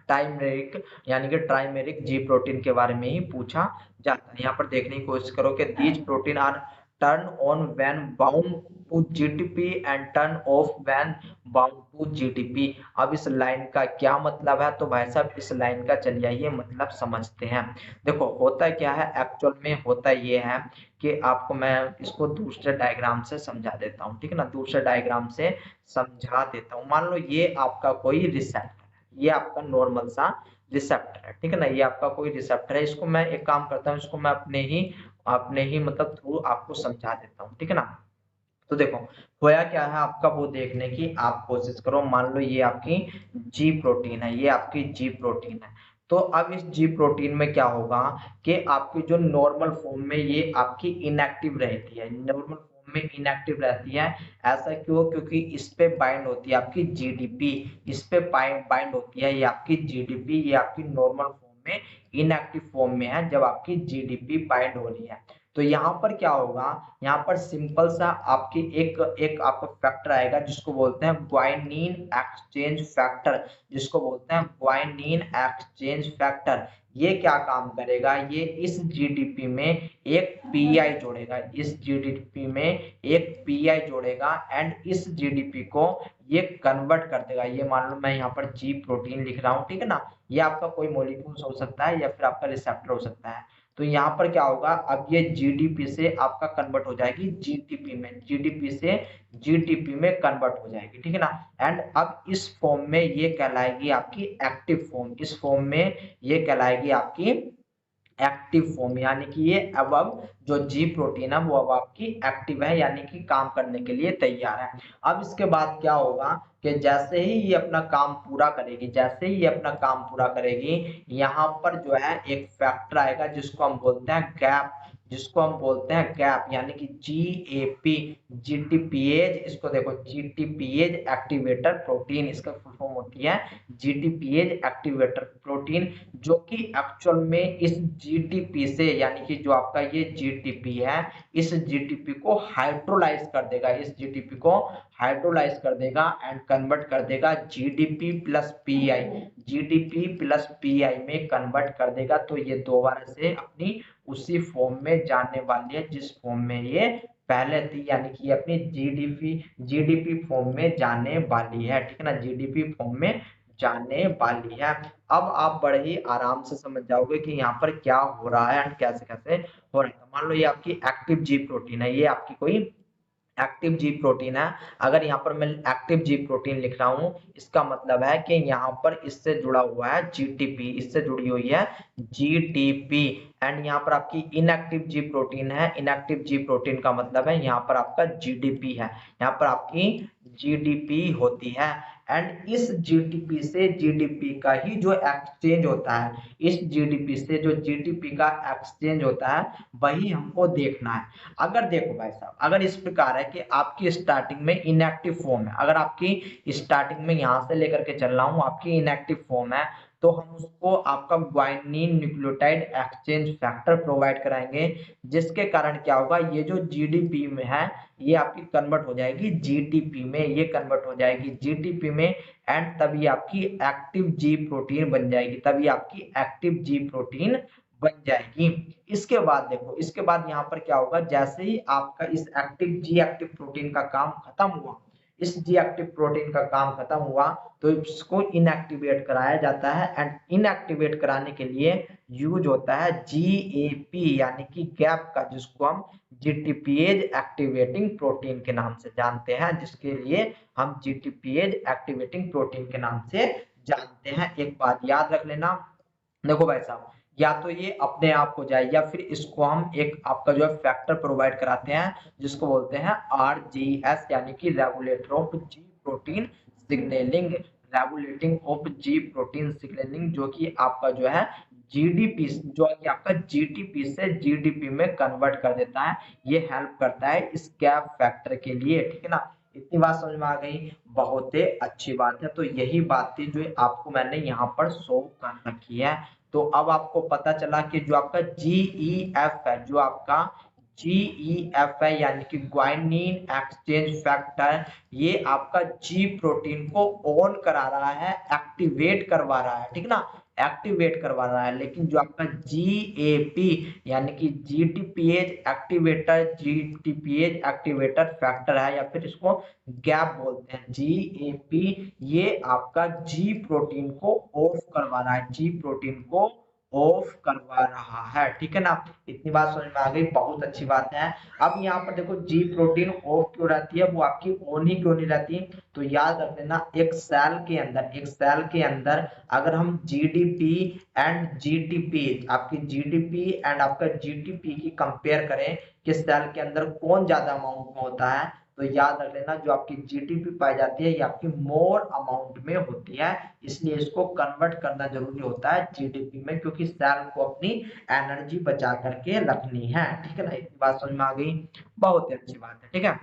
टाइमेरिक यानी कि ट्राइमेरिक जी प्रोटीन के बारे में ही पूछा जाता है। यहाँ पर देखने की कोशिश करो कि these protein are turn on when bound to GTP and turn off when bound to GTP. अब इस लाइन का क्या मतलब है? तो भाई साहब इस लाइन का चलिए ये मतलब समझते हैं। देखो होता क्या है, एक्चुअल में होता ये है कि आपको मैं इसको दूसरे डायग्राम से समझा देता हूँ, ठीक है ना, दूसरे डायग्राम से समझा देता हूँ। मान लो ये आपका कोई रिसेप्टर, ये आपका नॉर्मल सा रिसेप्टर है, ठीक है ना, ये आपका कोई रिसेप्टर है। इसको मैं एक काम करता हूँ, इसको मैं अपने ही मतलब थ्रू आपको समझा देता हूँ, ठीक है ना। तो देखो होया क्या है आपका, वो देखने की आप कोशिश करो। मान लो ये आपकी जी प्रोटीन है, ये आपकी जी प्रोटीन है। तो अब इस जी प्रोटीन में क्या होगा कि आपकी जो नॉर्मल फॉर्म में ये आपकी इनएक्टिव रहती है, नॉर्मल फॉर्म में इनएक्टिव रहती है। ऐसा क्यों? क्योंकि इस पे बाइंड होती है आपकी जीडीपी, इस पे बाइंड होती है ये आपकी जीडीपी, ये आपकी नॉर्मल फॉर्म में इनएक्टिव फॉर्म में है जब आपकी जीडीपी बाइंड हो रही है। तो यहाँ पर क्या होगा, यहाँ पर सिंपल सा आपकी एक एक आपका फैक्टर आएगा जिसको बोलते हैं ग्वाइनिन एक्सचेंज फैक्टर, जिसको बोलते हैं ग्वाइनिन एक्सचेंज फैक्टर। ये क्या काम करेगा, ये इस जीडीपी में एक पीआई जोड़ेगा, इस जीडीपी में एक पीआई जोड़ेगा एंड इस जीडीपी को ये कन्वर्ट कर देगा। ये मान लो मैं यहाँ पर जी प्रोटीन लिख रहा हूँ, ठीक है ना, ये आपका कोई मॉलिक्यूल हो सकता है या फिर आपका रिसेप्टर हो सकता है। तो यहाँ पर क्या होगा, अब ये जीडीपी से आपका कन्वर्ट हो जाएगी जीटीपी में, जीडीपी से जीटीपी में कन्वर्ट हो जाएगी, ठीक है ना। एंड अब इस फॉर्म में ये कहलाएगी आपकी एक्टिव फॉर्म, इस फॉर्म में ये कहलाएगी आपकी एक्टिव फॉर्म, यानी कि ये अब जो जी प्रोटीन है वो अब आपकी एक्टिव है, यानी कि काम करने के लिए तैयार है। अब इसके बाद क्या होगा कि जैसे ही ये अपना काम पूरा करेगी, जैसे ही ये अपना काम पूरा करेगी, यहाँ पर जो है एक फैक्टर आएगा जिसको हम बोलते हैं गैप, जिसको हम बोलते हैं गैप, यानी कि जीएपी, जीटीपीएज। इसको देखो जीटीपीएज एक्टिवेटर प्रोटीन, इसका फुल फॉर्म होती है जीटीपीएज एक्टिवेटर प्रोटीन, जो कि एक्चुअल में इस जीटीपी से, यानी कि जो आपका ये जीटीपी है, इस जीटीपी को हाइड्रोलाइज कर देगा, इस जीटीपी को हाइड्रोलाइज कर देगा एंड कन्वर्ट कर देगा GDP plus pi, GDP plus pi में कन्वर्ट कर देगा। तो ये दोबारा से अपनी उसी फॉर्म में जाने वाली है जिस फॉर्म में ये पहले थी, यानी कि अपनी जीडीपी फॉर्म में जाने वाली है, ठीक है ना, जीडीपी फॉर्म में जाने वाली है। अब आप बड़े ही आराम से समझ जाओगे कि यहाँ पर क्या हो रहा है एंड कैसे कैसे हो रहा है। मान लो ये आपकी एक्टिव जी प्रोटीन है, ये आपकी कोई एक्टिव जी प्रोटीन है। अगर यहाँ पर मैं एक्टिव जी प्रोटीन लिख रहा हूँ, इसका मतलब है कि यहाँ पर इससे जुड़ा हुआ है जीटीपी, इससे जुड़ी हुई है जीटीपी। एंड यहाँ पर आपकी इनएक्टिव जी प्रोटीन है, इनएक्टिव जी प्रोटीन का मतलब है यहाँ पर आपका जीडीपी है, यहाँ पर आपकी जीडीपी होती है। एंड इस जीडीपी से जीडीपी का ही जो एक्सचेंज होता है, इस जीडीपी से जो जीडीपी का एक्सचेंज होता है वही हमको देखना है। अगर देखो भाई साहब, अगर इस प्रकार है कि आपकी स्टार्टिंग में इनएक्टिव फॉर्म है, अगर आपकी स्टार्टिंग में यहाँ से लेकर के चल रहा हूँ आपकी इनएक्टिव फॉर्म है, तो हम उसको आपका guanine nucleotide exchange factor provide कराएंगे, जिसके कारण क्या होगा, ये जो जीडीपी में है ये आपकी कन्वर्ट हो जाएगी जीटीपी में, ये कन्वर्ट हो जाएगी जीटीपी में, एंड तभी आपकी एक्टिव जी प्रोटीन बन जाएगी, तभी आपकी एक्टिव जी प्रोटीन बन जाएगी। इसके बाद देखो, इसके बाद यहाँ पर क्या होगा, जैसे ही आपका इस एक्टिव प्रोटीन का काम खत्म हुआ, इस जी एक्टिव प्रोटीन का काम खत्म हुआ, तो इसको इनएक्टिवेट कराया जाता है, एंड इनएक्टिवेट कराने के लिए यूज होता है जीएपी यानी कि गैप का, जिसको हम जीटीपीएज एक्टिवेटिंग प्रोटीन के नाम से जानते हैं, जिसके लिए हम जीटीपीएज एक्टिवेटिंग प्रोटीन के नाम से जानते हैं। एक बात याद रख लेना, देखो भाई साहब, या तो ये अपने आप हो जाए, या फिर इसको हम एक आपका जो है फैक्टर प्रोवाइड कराते हैं, जिसको बोलते हैं आरजीएस यानी कि regulator of G protein signalling, regulating of G protein signalling, जो कि आपका जो है जीडीपी, जो कि आपका जीटीपी से जीडीपी में कन्वर्ट कर देता है, ये हेल्प करता है इस गैप फैक्टर के लिए, ठीक है ना। इतनी बात समझ में आ गई, बहुत ही अच्छी बात है। तो यही बात थी जो आपको मैंने यहाँ पर शो कर रखी है। तो अब आपको पता चला कि जो आपका जीईएफ है, जो आपका जीईएफ है यानी कि ग्वानिन एक्सचेंज फैक्टर, ये आपका जी प्रोटीन को ऑन करा रहा है, एक्टिवेट करवा रहा है, ठीक ना, एक्टिवेट करवा रहा है। लेकिन जो आपका जीएपी यानी कि जीटीपीएज एक्टिवेटर फैक्टर है, या फिर इसको गैप बोलते हैं, जीएपी, ये आपका जी प्रोटीन को ऑफ करवा रहा है, जी प्रोटीन को ऑफ करवा रहा है, ठीक है ना। इतनी बात समझ में आ गई, बहुत अच्छी बात है। अब यहाँ पर देखो, जी प्रोटीन ऑफ क्यों रहती है, वो आपकी ऑन ही क्यों नहीं रहती, तो याद रख लेना, एक सेल के अंदर अगर हम जीडीपी एंड जीटीपी, आपकी जीडीपी एंड आपका जीटीपी की कंपेयर करें कि सेल के अंदर कौन ज्यादा अमाउंट में होता है, तो याद रख लेना, जो आपकी जीटीपी पाई जाती है ये आपकी मोर अमाउंट में होती है, इसलिए इसको कन्वर्ट करना जरूरी होता है जीडीपी में, क्योंकि सेल को अपनी एनर्जी बचा करके रखनी है, ठीक है ना। इतनी बात समझ में आ गई, बहुत ही अच्छी बात है, ठीक है।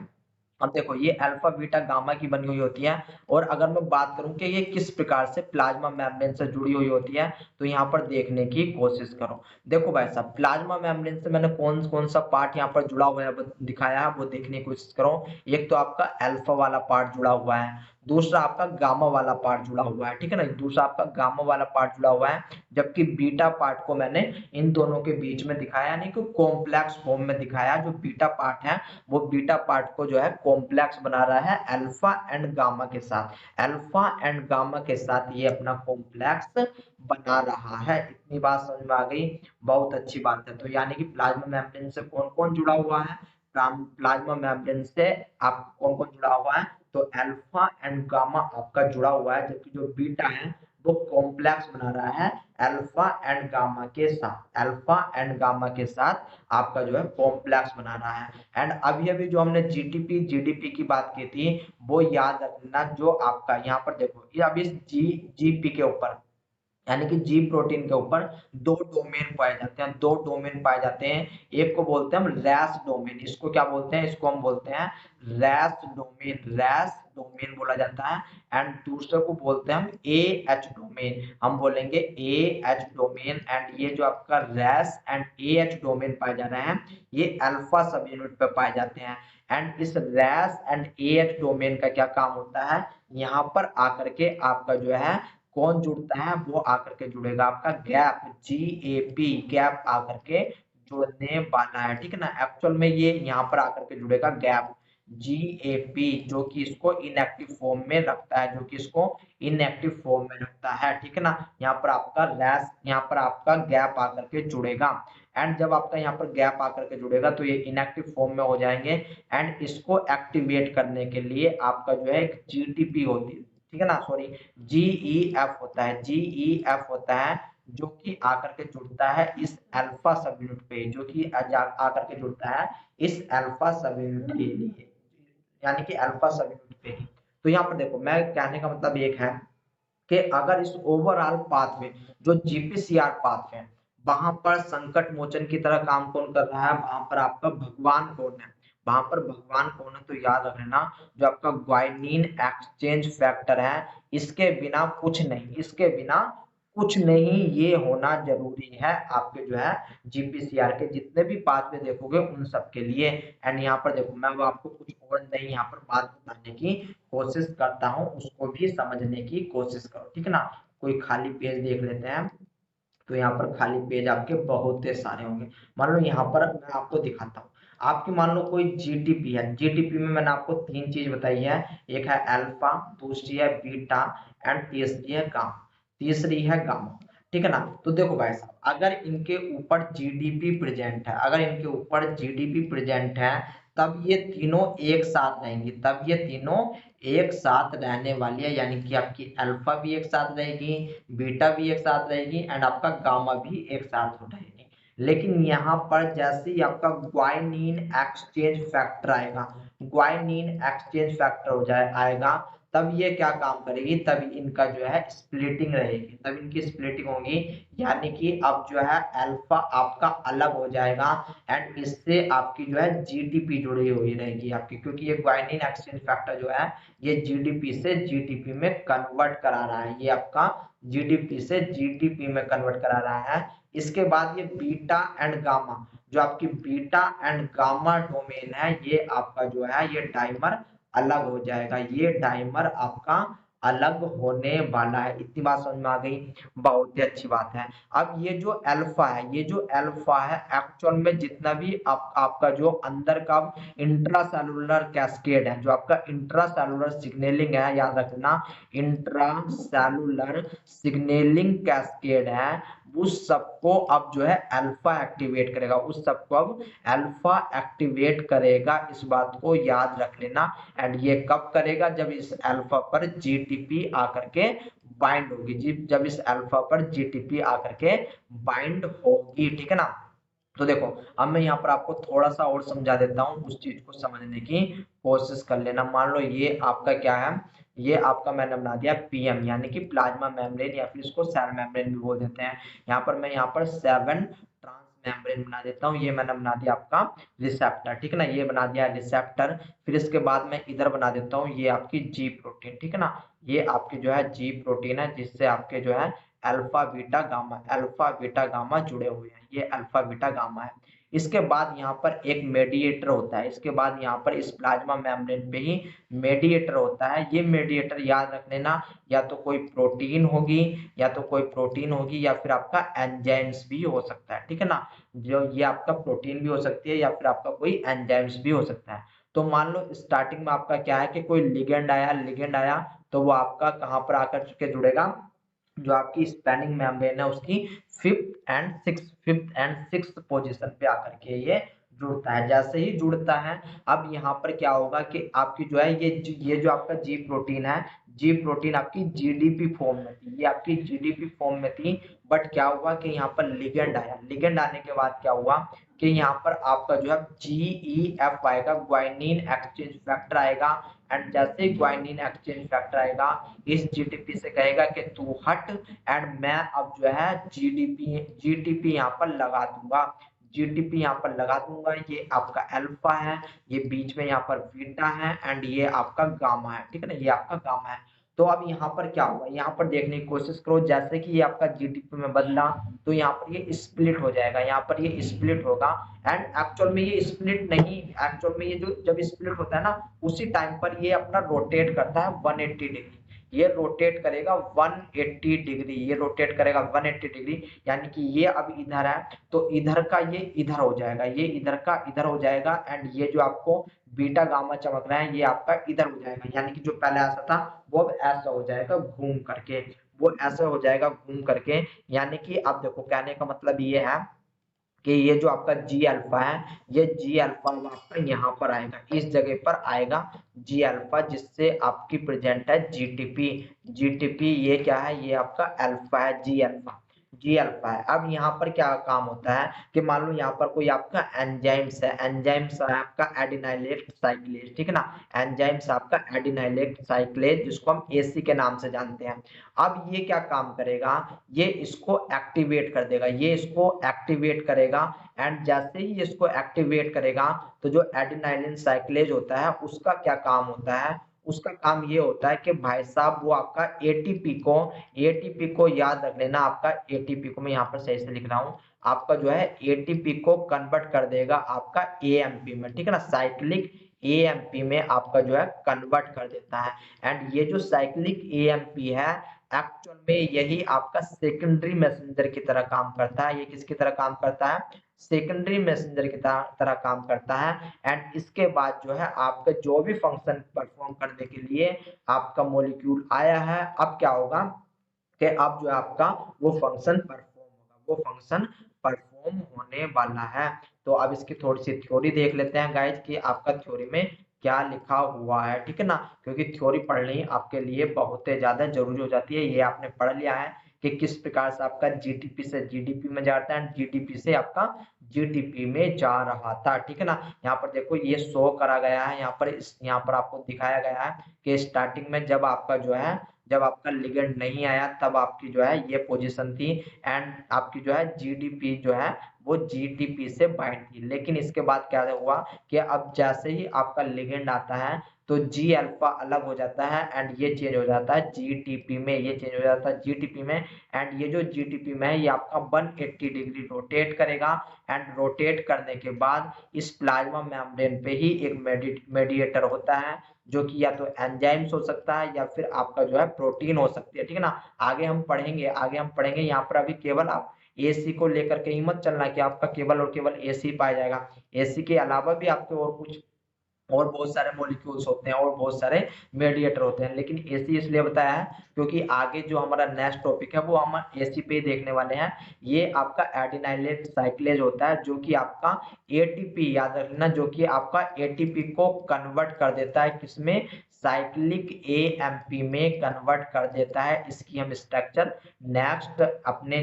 अब देखो, ये अल्फा बीटा गामा की बनी हुई होती है, और अगर मैं बात करूं कि ये किस प्रकार से प्लाज्मा मेम्ब्रेन से जुड़ी हुई होती है, तो यहाँ पर देखने की कोशिश करो। देखो भाई साहब, प्लाज्मा मेम्ब्रेन से मैंने कौन कौन सा पार्ट यहाँ पर जुड़ा हुआ है वो दिखाया है, वो देखने की कोशिश करो। एक तो आपका अल्फा वाला पार्ट जुड़ा हुआ है, दूसरा आपका गामा वाला पार्ट जुड़ा हुआ है, ठीक है ना, दूसरा आपका गामा वाला पार्ट जुड़ा हुआ है, जबकि बीटा पार्ट को मैंने इन दोनों के बीच में दिखाया, यानी कि कॉम्प्लेक्स फॉर्म में दिखाया। जो बीटा पार्ट है, वो बीटा पार्ट को जो है कॉम्प्लेक्स बना रहा है अल्फा एंड गामा के साथ, अल्फा एंड गामा के साथ ये अपना कॉम्प्लेक्स बना रहा है। इतनी बात समझ में आ गई, बहुत अच्छी बात है। तो यानी कि प्लाज्मा मेम्ब्रेन से कौन कौन जुड़ा हुआ है, प्लाज्मा मेम्ब्रेन से आप कौन कौन जुड़ा हुआ है, तो अल्फा एंड गामा आपका जुड़ा हुआ है, जबकि जो बीटा है वो कॉम्प्लेक्स बना रहा है अल्फा एंड गामा के साथ, अल्फा एंड गामा के साथ आपका जो है कॉम्प्लेक्स बना रहा है। एंड अभी अभी जो हमने जीटीपी जीडीपी की बात की थी, वो याद रखना, जो आपका यहाँ पर देखो, ये अभी जीपी के ऊपर, यानी कि जी प्रोटीन के ऊपर दो डोमेन पाए जाते हैं, दो डोमेन पाए जाते हैं। एक को बोलते हैं हम रैस डोमेन, इसको क्या बोलते हैं, इसको हम बोलते हैं रैस डोमेन बोला जाता है। एंड दूसरे को बोलते हैं हम ए एच डोमेन, हम बोलेंगे ए एच डोमेन। एंड ये जो आपका रैस एंड ए एच डोमेन पाए जा रहे हैं, ये अल्फा सब यूनिट पे पाए जाते हैं। एंड इस रैस एंड ए एच डोमेन का क्या काम होता है, यहाँ पर आकर के आपका जो है कौन जुड़ता है, वो आकर के जुड़ेगा आपका गैप, जीएपी, गैप आकर के जुड़ने वाला है, ठीक है ना। एक्चुअल में ये यहाँ पर आकर के जुड़ेगा गैप, जीएपी, जो कि इसको इनएक्टिव फॉर्म में रखता है, जो कि इसको इनएक्टिव फॉर्म में रखता है, ठीक है ना। यहाँ पर आपका रैस, यहाँ पर आपका गैप आकर के जुड़ेगा। एंड जब आपका यहाँ पर गैप आकर के जुड़ेगा, तो ये इनएक्टिव फॉर्म में हो जाएंगे। एंड इसको एक्टिवेट करने के लिए आपका जो है एक जीटीपी होती है, ठीक है ना, सॉरी, जीईएफ होता है, जीईएफ होता है, जो कि आकर के जुड़ता है इस अल्फा सब यूनिट पे, जो कि आकर के जुड़ता है इस अल्फा सब यूनिट के लिए, यानी कि अल्फा सब यूनिट पे ही। तो यहाँ पर देखो, मैं कहने का मतलब एक है कि अगर इस ओवरऑल पाथ में जो जीपीसीआर पाथ है, वहां पर संकट मोचन की तरह काम कौन कर रहा है, वहां पर आपका भगवान कौन है, वहां पर भगवान कौन है, तो याद रखना, जो आपका ग्वानिन एक्सचेंज फैक्टर है, इसके बिना कुछ नहीं, इसके बिना कुछ नहीं, ये होना जरूरी है आपके जो है जीपीसीआर के जितने भी पाथवे देखोगे उन सब के लिए। एंड यहाँ पर देखो मैं वो आपको कुछ और नहीं यहाँ पर बात बताने की कोशिश करता हूँ, उसको भी समझने की कोशिश करो, ठीक है ना। कोई खाली पेज देख लेते हैं। तो यहाँ पर खाली पेज आपके बहुत सारे होंगे। मान लो यहाँ पर मैं आपको दिखाता हूँ। आपकी मान लो कोई जीटीपी है, जीटीपी में मैंने आपको तीन चीज बताई है। एक है अल्फा, दूसरी है बीटा एंड तीसरी है गामा। तीसरी है गामा, ठीक है ना। तो देखो भाई साहब, अगर इनके ऊपर जीडीपी प्रेजेंट है, अगर इनके ऊपर जीडीपी प्रेजेंट है, तब ये तीनों एक साथ रहेंगी, तब ये तीनों एक साथ रहने वाली है। यानी कि आपकी अल्फा भी एक साथ रहेगी, बीटा भी एक साथ रहेगी एंड आपका गामा भी एक साथ रहेगी। लेकिन यहाँ पर जैसे ही आपका ग्वाइनिन एक्सचेंज फैक्टर आएगा, ग्वाइनिन एक्सचेंज फैक्टर हो जाए आएगा, तब ये क्या काम करेगी, तब इनका जो है स्प्लिटिंग रहेगी, तब इनकी स्प्लिटिंग होगी। यानी कि अब जो है अल्फा आपका अलग हो जाएगा एंड इससे आपकी जो है जीटीपी जुड़ी हुई रहेगी आपकी, क्योंकि ये ग्वाइनिन एक्सचेंज फैक्टर जो है ये जीडीपी से जीटीपी में कन्वर्ट करा रहा है, ये आपका जीडीपी से जीटीपी में कन्वर्ट करा रहा है। इसके बाद ये बीटा एंड गामा, जो आपकी बीटा एंड गामा डोमेन है, ये आपका जो है ये डाइमर अलग हो जाएगा, ये डाइमर आपका अलग होने वाला है। इतनी बात समझ में आ गई, बहुत ही अच्छी बात है। अब ये जो अल्फा है, ये जो अल्फा है एक्चुअल में जितना भी आपका जो अंदर का इंट्रासेलुलर कैस्केड है, जो आपका इंट्रासेलुलर सिग्नलिंग है, याद रखना इंट्रासेलुलर सिग्नलिंग कैस्केड है, उस सबको अब जो है अल्फा एक्टिवेट करेगा, उस सबको अब अल्फा एक्टिवेट करेगा, इस बात को याद रख लेना। एंड ये कब करेगा, जब इस अल्फा पर जीटीपी आकर के बाइंड होगी, जब इस अल्फा पर जीटीपी आकर के बाइंड होगी, ठीक है ना। तो देखो अब मैं यहाँ पर आपको थोड़ा सा और समझा देता हूँ, उस चीज को समझने की कोशिश कर लेना। मान लो ये आपका क्या है, ये आपका मैंने बना दिया पीएम, यानी कि प्लाज्मा मेम्ब्रेन या फिर इसको सेल मेम्ब्रेन भी बोल देते हैं। यहाँ पर मैं यहाँ पर 7 ट्रांस मेम्ब्रेन बना देता हूँ, ये मैंने बना दिया आपका रिसेप्टर, ठीक है ना, ये बना दिया रिसेप्टर। फिर इसके बाद मैं इधर बना देता हूँ ये आपकी जी प्रोटीन, ठीक है ना, ये आपकी जो है जी प्रोटीन है, जिससे आपके जो है alpha beta gamma, alpha beta gamma जुड़े हुए हैं, ये अल्फा बीटा गामा है। इसके बाद यहाँ पर एक मेडिएटर होता है, इसके बाद यहाँ पर इस प्लाज्मा मेम्ब्रेन पे ही मेडिएटर होता है। ये मेडिएटर याद रख लेना, या तो कोई प्रोटीन होगी, या तो कोई प्रोटीन होगी, या फिर आपका एंजाइम्स भी हो सकता है, ठीक है ना। जो ये आपका प्रोटीन भी हो सकती है या फिर आपका कोई एंजाइम्स भी हो सकता है। तो मान लो स्टार्टिंग में आपका क्या है कि कोई लिगेंड आया, लिगेंड आया तो वो आपका कहाँ पर आकर के जुड़ेगा, जो आपकी स्पैनिंग मेम्ब्रेन है उसकी फिफ्थ एंड सिक्स्थ पोजीशन पे आकर के ये जुड़ता है। जैसे ही जुड़ता है, अब यहाँ पर क्या होगा कि आपकी जो है ये जो आपका जी प्रोटीन है, जी प्रोटीन आपकी जीडीपी फॉर्म में थी, ये आपकी जीडीपी फॉर्म में थी। बट क्या हुआ कि यहाँ पर लिगेंड आया, लिगेंड आने के बाद क्या हुआ कि यहाँ पर आपका जो है GEF आएगा, ग्वाइनिन एक्सचेंज फैक्टर आएगा। एंड जैसे ही ग्वाइनिन एक्सचेंज फैक्टर आएगा, इस जीटीपी से कहेगा कि तू हट, एंड मैं अब जो है जीटीपी यहाँ पर लगा दूंगा, जीटीपी यहाँ पर लगा दूंगा। ये आपका अल्फा है, ये बीच में यहाँ पर बीटा है एंड ये आपका गामा है, ठीक है ना, ये आपका गामा है। तो अब यहाँ पर क्या होगा, यहाँ पर देखने की कोशिश करो, जैसे कि ये आपका जीटीपी में बदला तो यहाँ पर ये स्प्लिट हो जाएगा, यहाँ पर ये स्प्लिट होगा। एंड एक्चुअल में ये स्प्लिट नहीं, एक्चुअल में ये जो जब स्प्लिट होता है ना, उसी टाइम पर ये अपना रोटेट करता है 180 डिग्री, ये रोटेट करेगा 180 डिग्री, ये रोटेट करेगा 180 डिग्री। यानी कि ये अब इधर है तो इधर का ये इधर हो जाएगा, ये इधर का इधर हो जाएगा। एंड ये जो आपको बीटा गामा चमक रहा है ये आपका इधर हो जाएगा, यानी कि जो पहले ऐसा था वो अब ऐसा हो जाएगा घूम करके, वो ऐसा हो जाएगा घूम करके। यानी कि अब देखो कहने का मतलब ये है कि ये जो आपका जी अल्फा है, ये जी अल्फा आपका यहाँ पर आएगा, इस जगह पर आएगा जी अल्फा, जिससे आपकी प्रेजेंट है जीटीपी। जीटीपी ये क्या है, ये आपका अल्फा है, जी अल्फा, जी अल्फा है। अब यहाँ पर क्या काम होता है कि मान लो यहाँ पर कोई आपका एंजाइम्स है, एंजाइम्स है आपका एडिनाइलेट साइक्लेज, ठीक है ना, एंजाइम्स आपका एडिनाइलेट साइक्लेज, जिसको हम एसी के नाम से जानते हैं। अब ये क्या काम करेगा, ये इसको एक्टिवेट कर देगा, ये इसको एक्टिवेट करेगा। एंड जैसे ही इसको एक्टिवेट करेगा तो जो एडिनाइलिन साइक्लेज होता है उसका क्या काम होता है, उसका काम ये होता है कि भाई साहब वो आपका एटीपी को याद रख लेना, आपका एटीपी को मैं यहाँ पर सही से लिख रहा हूँ, आपका जो है एटीपी को कन्वर्ट कर देगा आपका एएमपी में, ठीक है ना, साइक्लिक एएमपी में आपका जो है कन्वर्ट कर देता है। एंड ये जो साइक्लिक एएमपी है एक्चुअल में यही आपका सेकेंडरी मैसेंजर की तरह काम करता है। ये किसकी तरह काम करता है? सेकेंडरी मैसेंजर की तरह काम करता है। एंड इसके बाद जो है आपका जो भी फंक्शन परफॉर्म करने के लिए आपका मॉलिक्यूल आया है, अब क्या होगा कि अब जो है आपका वो फंक्शन परफॉर्म होगा, वो फंक्शन परफॉर्म होने वाला है। तो अब इसकी थोड़ी सी थ्योरी देख लेते हैं गाइज कि आपका थ्योरी में क्या लिखा हुआ है, ठीक है ना, क्योंकि थ्योरी पढ़नी आपके लिए बहुत ही ज्यादा जरूरी हो जाती है। ये आपने पढ़ लिया है कि किस प्रकार से आपका जीटीपी से जीडीपी में जाता है, जीडीपी से आपका जीटीपी में जा रहा था, ठीक है ना। यहाँ पर देखो ये शो करा गया है, यहाँ पर आपको दिखाया गया है कि स्टार्टिंग में जब आपका लिगेंड नहीं आया तब आपकी जो है ये पोजीशन थी, एंड आपकी जो है जीडीपी जो है वो जीटीपी से बाइंड थी। लेकिन इसके बाद क्या हुआ कि अब जैसे ही आपका लिगेंड आता है तो जी अल्फा अलग हो जाता है एंड ये चेंज हो जाता है जीटीपी में, ये चेंज हो जाता है जीटीपी में। एंड ये जो जीटीपी में है ये आपका 180 डिग्री रोटेट करेगा, एंड रोटेट करने के बाद इस प्लाज्मा मेम्ब्रेन पे ही एक मेडिएटर होता है जो कि या तो एंजाइम्स हो सकता है या फिर आपका जो है प्रोटीन हो सकती है, ठीक है ना। आगे हम पढ़ेंगे यहाँ पर अभी केवल आप एसी को लेकर के ही मत चलना कि आपका केवल और केवल एसी पाया जाएगा। एसी के अलावा भी आपके और बहुत सारे मॉलिक्यूल्स होते हैं और बहुत सारे मेडिएटर होते हैं, लेकिन एसी इसलिए बताया है क्योंकि आगे जो हमारा नेक्स्ट टॉपिक है वो हम एसी पे ही देखने वाले हैं। ये आपका एडिनाइलेट साइक्लेज होता है जो कि आपका एटीपी, याद रखना, जो कि आपका एटीपी को कन्वर्ट कर देता है किसमें? साइक्लिक एएमपी में कन्वर्ट कर देता है। इसकी हम स्ट्रक्चर नेक्स्ट अपने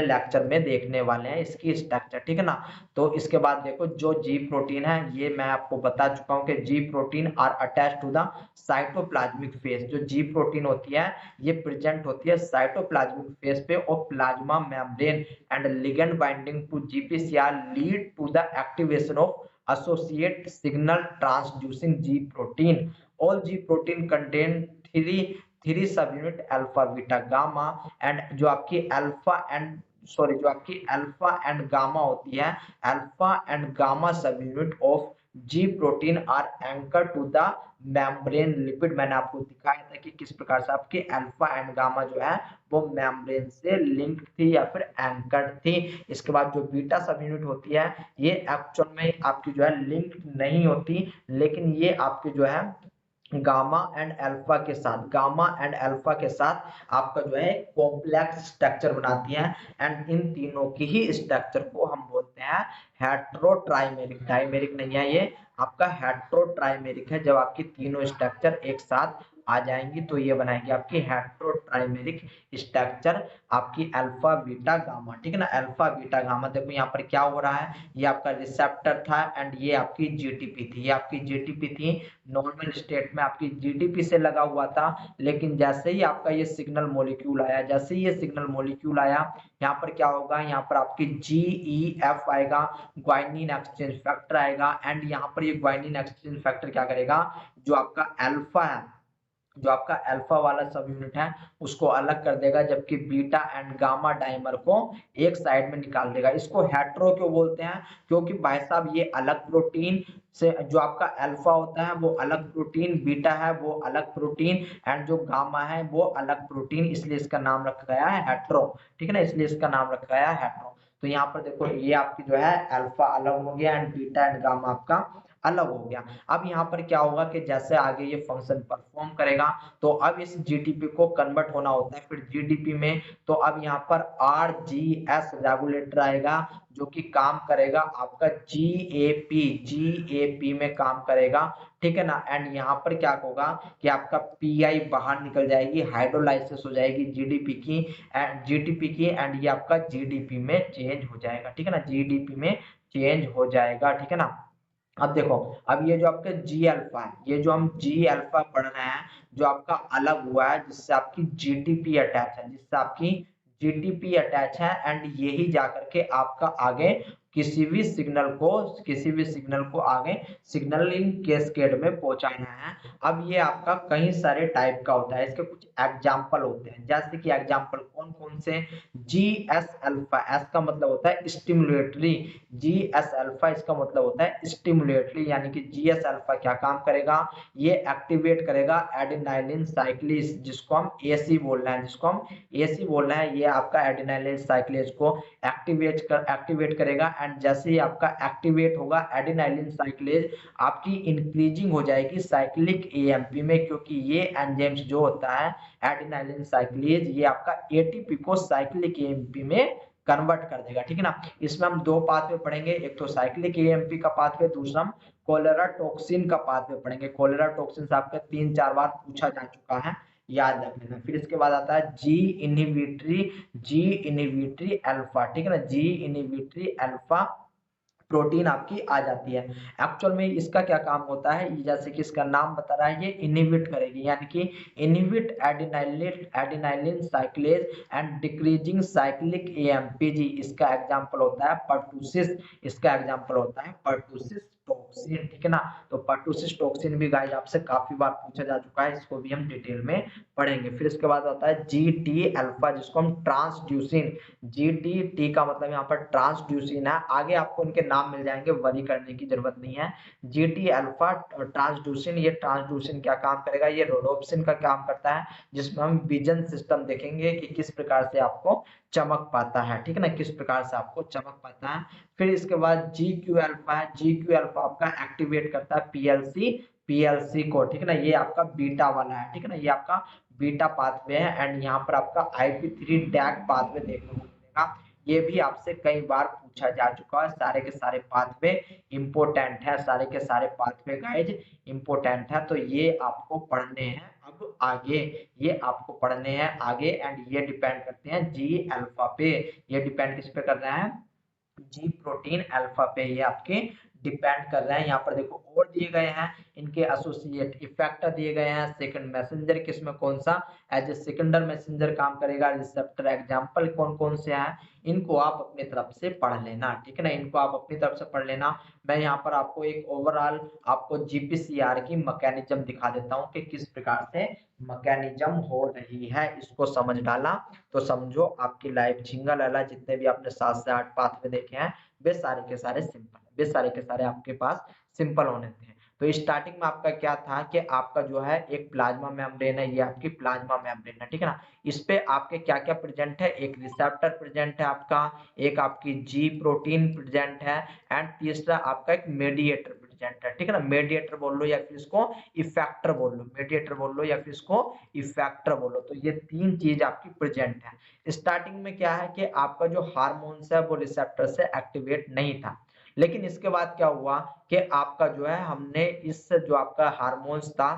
लेक्चर में देखने वाले हैं इसकी स्ट्रक्चर, ठीक है ना। तो इसके बाद देखो जो जी प्रोटीन है ये मैं आपको बता चुका हूं कि G protein are attach to the cytoplasmic face. जो जी प्रोटीन होती है ये प्रेजेंट होती है साइटोप्लाज्मिक फेस पे और plasma membrane and ligand binding to GPCR lead to the activation of associate signal transducing G protein. All G protein contain three sub unit alpha beta gamma, and जो आपकी alpha and gamma होती है, alpha and gamma sub unit of G protein are anchor to the membrane lipid. मैंने आपको दिखाया था कि किस प्रकार से आपकी अल्फा एंड गामा जो है वो मेम्ब्रेन से लिंक्ड थी या फिर एंकर्ड थी। इसके बाद जो बीटा सब यूनिट होती है ये एक्चुअल में आपकी जो है लिंक्ड नहीं होती, लेकिन ये आपके जो है गामा एंड अल्फा के साथ आपका जो है कॉम्प्लेक्स स्ट्रक्चर बनाती है। एंड इन तीनों की ही स्ट्रक्चर को हम बोलते हैं हेट्रोट्राइमेरिक। डाइमेरिक नहीं है, ये आपका हेट्रोट्राइमेरिक है। जब आपकी तीनों स्ट्रक्चर एक साथ आ जाएंगी तो ये बनाएगी आपकी हेट्रोट्राइमेरिक स्ट्रक्चर, आपकी अल्फा बीटा गामा, ठीक है ना। अल्फा बीटा गामा देखो यहाँ पर क्या हो रहा है, ये आपका रिसेप्टर था एंड ये आपकी जीटीपी थी, ये आपकी जीटीपी थी। नॉर्मल स्टेट में आपकी जीडीपी से लगा हुआ था, लेकिन जैसे ही आपका ये सिग्नल मॉलिक्यूल आया, यहाँ पर क्या होगा, यहाँ पर आपकी जीईएफ आएगा, ग्वाइनिन एक्सचेंज फैक्टर आएगा। एंड यहाँ पर ये ग्वाइनिन एक्सचेंज फैक्टर क्या करेगा, जो आपका अल्फा है, जो आपका अल्फा वाला सब यूनिट है उसको अलग कर देगा, जबकि बीटा एंड गामा डाइमर को एक साइड में निकाल देगा। इसको हेट्रो क्यों बोलते हैं, क्योंकि भाई साहब ये अलग प्रोटीन से, जो आपका अल्फा होता है वो अलग प्रोटीन, बीटा है वो अलग प्रोटीन, एंड जो गामा है वो अलग प्रोटीन, इसलिए इसका नाम रखा गया है हेट्रो, ठीक है ना, इसलिए इसका नाम रखा गया है हेट्रो। तो यहाँ पर देखो ये आपकी जो है अल्फा अलग हो गया एंड बीटा एंड गामा आपका अलग हो गया। अब यहाँ पर क्या होगा कि जैसे आगे ये फंक्शन परफॉर्म करेगा तो अब इस जीटीपी को कन्वर्ट होना होता है फिर जीडीपी में, तो अब यहाँ पर आरजीएस रेगुलेटर आएगा जो कि काम करेगा आपका जीएपी में काम करेगा, ठीक है ना। एंड यहाँ पर क्या होगा कि आपका पीआई बाहर निकल जाएगी, हाइड्रोलाइसिस हो जाएगी जीटीपी की एंड ये आपका जीडीपी में चेंज हो जाएगा, ठीक है ना, जीडीपी में चेंज हो जाएगा, ठीक है ना। अब देखो, अब ये जो आपका जी अल्फा है, ये जो हम जी अल्फा पढ़ रहे हैं जो आपका अलग हुआ है जिससे आपकी जीटीपी अटैच है, एंड यही जाकर के आपका आगे किसी भी सिग्नल को आगे सिग्नलिंग कैस्केड में पहुंचाना है। अब ये आपका कई सारे टाइप का होता है, इसके कुछ एग्जाम्पल होते हैं, जैसे कि एग्जाम्पल कौन कौन से, जी एस अल्फा, एस का मतलब होता है स्टिमुलेटरी, जी एस अल्फा इसका मतलब होता है स्टिमुलेटरी, यानी कि जी एस अल्फा क्या काम करेगा, ये एक्टिवेट करेगा एडिनाइलिन साइक्लेज, जिसको हम एसी बोल रहे हैं, ये आपका एडिनाइलिन साइक्लेज को एक्टिवेट करेगा। एंड जैसे ही आपका एक्टिवेट होगा एडिनाइलिन साइक्लेज, आपकी इंक्रीजिंग हो जाएगी साइक्लिक एएमपी में, क्योंकि ये एंजाइम्स जो होता है एडिनाइलिन साइक्लेज, ये आपका एटीपी को साइक्लिक एएमपी में कन्वर्ट कर देगा, ठीक है ना। इसमें हम दो पाथवे पढ़ेंगे, एक तो साइक्लिक एएमपी का पाथवे, दूसरा हम कोलेरा टॉक्सिन का पाथवे पढ़ेंगे। कोलेरा टॉक्सिन से आपका 3-4 बार पूछा जा चुका है, याद रख लेना। फिर इसके बाद आता है जी इनहिबिटरी अल्फा, ठीक है ना, जी इनहिबिटरी अल्फा प्रोटीन आपकी आ जाती है। एक्चुअल में इसका क्या काम होता है, जैसे कि इसका नाम बता रहा है, ये इनहिबिट करेगी, यानी कि inhibit adenylyl cyclase and decreasing cyclic AMP. इसका एग्जांपल होता है पर्टुसिस, इसका एग्जांपल होता है पर्टुसिस टॉक्सिन, ठीक है ना। तो पर्टुसिस टॉक्सिन भी गाइस आपसे काफी बार पूछा जा चुका है, इसको भी हम डिटेल में पढ़ेंगे। फिर इसके बाद आता है जीटी अल्फा, जिसको हम ट्रांसड्यूसिन, टी का मतलब यहाँ पर ट्रांसड्यूसिन है, आगे आपको इनके नाम मिल जाएंगे, वरी करने की जरूरत नहीं है। जीटी अल्फा ट्रांसड्यूसिन, ये ट्रांसड्यूसिन क्या काम करेगा, ये रोडोप्सिन का काम करता है, जिसमें हम विजन सिस्टम देखेंगे कि किस प्रकार से आपको चमक पाता है, ठीक है ना, किस प्रकार से आपको चमक पाता है। फिर इसके बाद जी क्यू अल्फा है, जी क्यू अल्फा आपका एक्टिवेट करता है पीएलसी को, ठीक है ना, ये आपका बीटा वाला है, ठीक है ना, ये आपका बीटा पाथवे है। एंड यहाँ पर आपका IP3 डैक पाथवे देखने को मिलेगा, ये भी आपसे कई बार पूछा जा चुका है। सारे के सारे पाथवे इंपोर्टेंट है, सारे के सारे पाथवे गाइज इंपोर्टेंट है, तो ये आपको पढ़ने हैं अब आगे, ये आपको पढ़ने हैं आगे। एंड ये डिपेंड करते हैं जी अल्फा पे, ये डिपेंड किस पे कर रहे हैं, जी प्रोटीन अल्फा पे ये आपके डिपेंड कर रहे हैं। यहाँ पर देखो और दिए गए हैं, इनके एसोसिएट इफेक्टर दिए गए हैं। सेकंड मैसेंजर किसमें कौन सा एज ए सेकेंडर मैसेंजर काम करेगा, रिसेप्टर एग्जांपल कौन कौन से हैं, इनको आप अपनी तरफ से पढ़ लेना, ठीक है ना, इनको आप अपनी तरफ से पढ़ लेना। मैं यहाँ पर आपको एक ओवरऑल आपको जीपीसीआर की मैकेनिज्म दिखा देता हूँ कि किस प्रकार से मैकेनिज्म हो रही है, इसको समझ डाला तो समझो आपकी लाइफ झिंगा लाला, जितने भी आपने 7 से 8 पाथवे देखे हैं वे सारे के सारे सिंपल, वे सारे के सारे आपके पास सिंपल होने थे। तो स्टार्टिंग में आपका क्या था कि आपका जो है एक प्लाज्मा मेम्ब्रेन है, ये आपकी प्लाज्मा मेम्ब्रेन है, ठीक है ना। इस पे आपके क्या क्या प्रेजेंट है, एक रिसेप्टर प्रेजेंट है आपका, एक आपकी जी प्रोटीन प्रेजेंट है, एंड तीसरा आपका एक मेडिएटर प्रेजेंट है, ठीक है ना। मेडिएटर बोल लो या फिर इसको इफेक्टर बोल लो, मेडिएटर बोल लो या फिर इसको इफेक्टर बोलो, तो ये तीन चीज आपकी प्रेजेंट है। स्टार्टिंग में क्या है कि आपका जो हार्मोन्स है वो रिसेप्टर से एक्टिवेट नहीं था, लेकिन इसके बाद क्या हुआ कि आपका जो है हमने इस जो आपका हार्मोन्स था,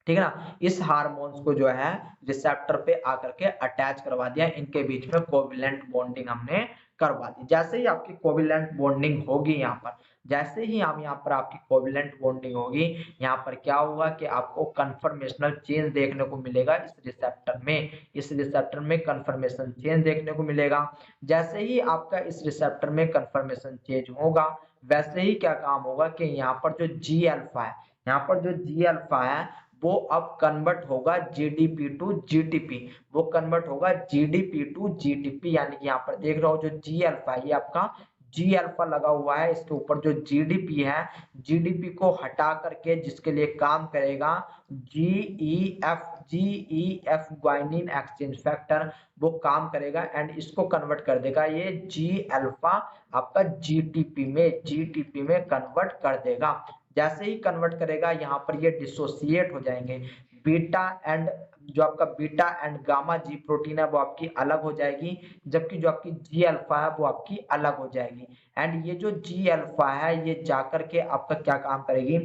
ठीक है ना, इस हार्मोन्स को जो है रिसेप्टर पे आकर के अटैच करवा दिया, इनके बीच में कोवैलेंट बॉन्डिंग हमने करवा दी। जैसे ही आपकी कोवैलेंट बॉन्डिंग होगी यहाँ पर, जैसे ही हम यहाँ पर आपकी कोवैलेंट बॉन्डिंग होगी, यहाँ पर क्या होगा कि आपको कन्फर्मेशनल चेंज देखने को मिलेगा इस रिसेप्टर में, इस रिसेप्टर में कन्फर्मेशन चेंज देखने को मिलेगा। जैसे ही आपका इस रिसेप्टर में कन्फर्मेशन चेंज होगा, वैसे ही क्या काम होगा कि यहाँ पर जो जी अल्फा है, यहाँ पर जो जी अल्फा है वो अब कन्वर्ट होगा जीडीपी टू जीटीपी, वो कन्वर्ट होगा जीडीपी टू जीटीपी, यानी कि यहाँ पर देख रहा हो जो जी अल्फा ये आपका जी अल्फा लगा हुआ है, इसके ऊपर जो जीडीपी है, जीडीपी को हटा करके जिसके लिए काम करेगा जीईएफ ग्वाइनिन एक्सचेंज फैक्टर, वो काम करेगा एंड इसको कन्वर्ट कर देगा ये जी अल्फा आपका जीटीपी में कन्वर्ट कर देगा। जैसे ही कन्वर्ट करेगा यहाँ पर ये डिसोसिएट हो जाएंगे, बीटा एंड जो आपका beta and gamma ji protein है वो आपकी अलग हो जाएगी, जबकि जो आपकी जी अल्फा है वो आपकी अलग हो जाएगी। एंड ये जो जी अल्फा है ये जाकर के आपका क्या काम करेगी,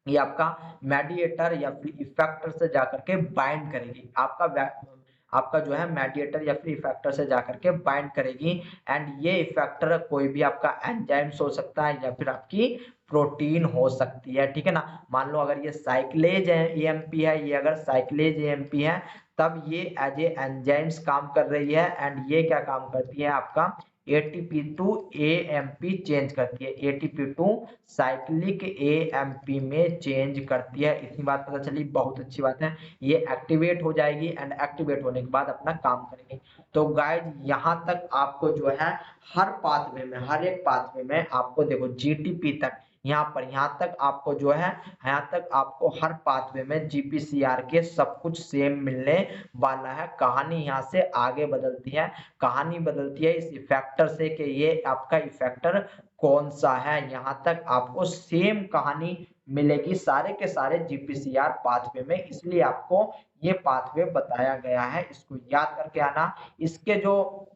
ये आपका मेडिएटर या फिर इफेक्टर से जाकर के बाइंड करेगी, आपका जो है मेडिएटर या फिर इफेक्टर से जाकर के बाइंड करेगी। एंड ये इफेक्टर कोई भी आपका एंजाइम्स हो सकता है या फिर आपकी प्रोटीन हो सकती है, ठीक है ना। मान लो अगर ये साइक्लेज एएमपी है, ये अगर साइक्लेज एएमपी है तब ये एज ए एंजाइम्स काम कर रही है, एंड ये क्या काम करती है आपका एटीपी टू एएमपी चेंज करती है, एटीपी टू साइक्लिक एएमपी में चेंज करती है। इतनी बात पता चली, बहुत अच्छी बात है। ये एक्टिवेट हो जाएगी एंड एक्टिवेट होने के बाद अपना काम करेंगे। तो गाइज यहाँ तक आपको जो है हर पाथवे में, हर एक पाथवे में आपको देखो जीटीपी तक, यहाँ तक आपको जो है, यहाँ तक आपको हर पाथवे में जीपीसीआर के सब कुछ सेम मिलने वाला है। कहानी यहाँ से आगे बदलती है, कहानी बदलती है इस इफेक्टर से कि ये आपका इफेक्टर कौन सा है। यहाँ तक आपको सेम कहानी मिलेगी सारे के सारे जीपीसीआर पाथवे में, इसलिए आपको ये पाथवे बताया गया है, इसको याद करके आना। इसके जो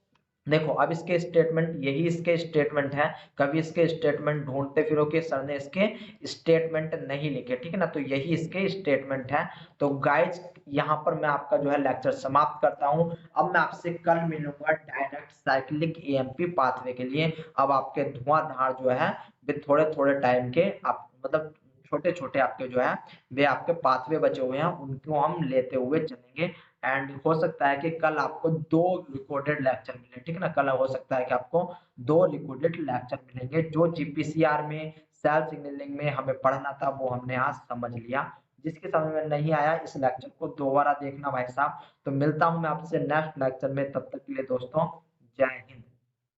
देखो अब इसके स्टेटमेंट, यही इसके स्टेटमेंट है। कभी इसके स्टेटमेंट ढूंढते फिरो कि सर ने इसके स्टेटमेंट नहीं लिखे, ठीक है ना, तो यही इसके स्टेटमेंट है। तो गाइज यहाँ पर मैं आपका जो है लेक्चर समाप्त करता हूँ। अब मैं आपसे कल मिलूंगा डायरेक्ट साइक्लिक एएमपी पाथवे के लिए। अब आपके धुआंधार जो है वे थोड़े थोड़े टाइम के आप मतलब छोटे छोटे आपके जो है वे आपके पाथवे बचे हुए हैं, उनको हम लेते हुए चलेंगे। एंड हो सकता है कि कल आपको 2 रिकॉर्डेड लेक्चर मिले, ठीक है ना, कल हो सकता है कि आपको 2 रिकॉर्डेड लेक्चर मिलेंगे। जो जीपीसीआर में सेल सिग्नलिंग में हमें पढ़ना था वो हमने आज समझ लिया। जिसके समझ में नहीं आया इस लेक्चर को दोबारा देखना भाई साहब। तो मिलता हूं मैं आपसे नेक्स्ट लेक्चर में, तब तक के लिए दोस्तों जय हिंद।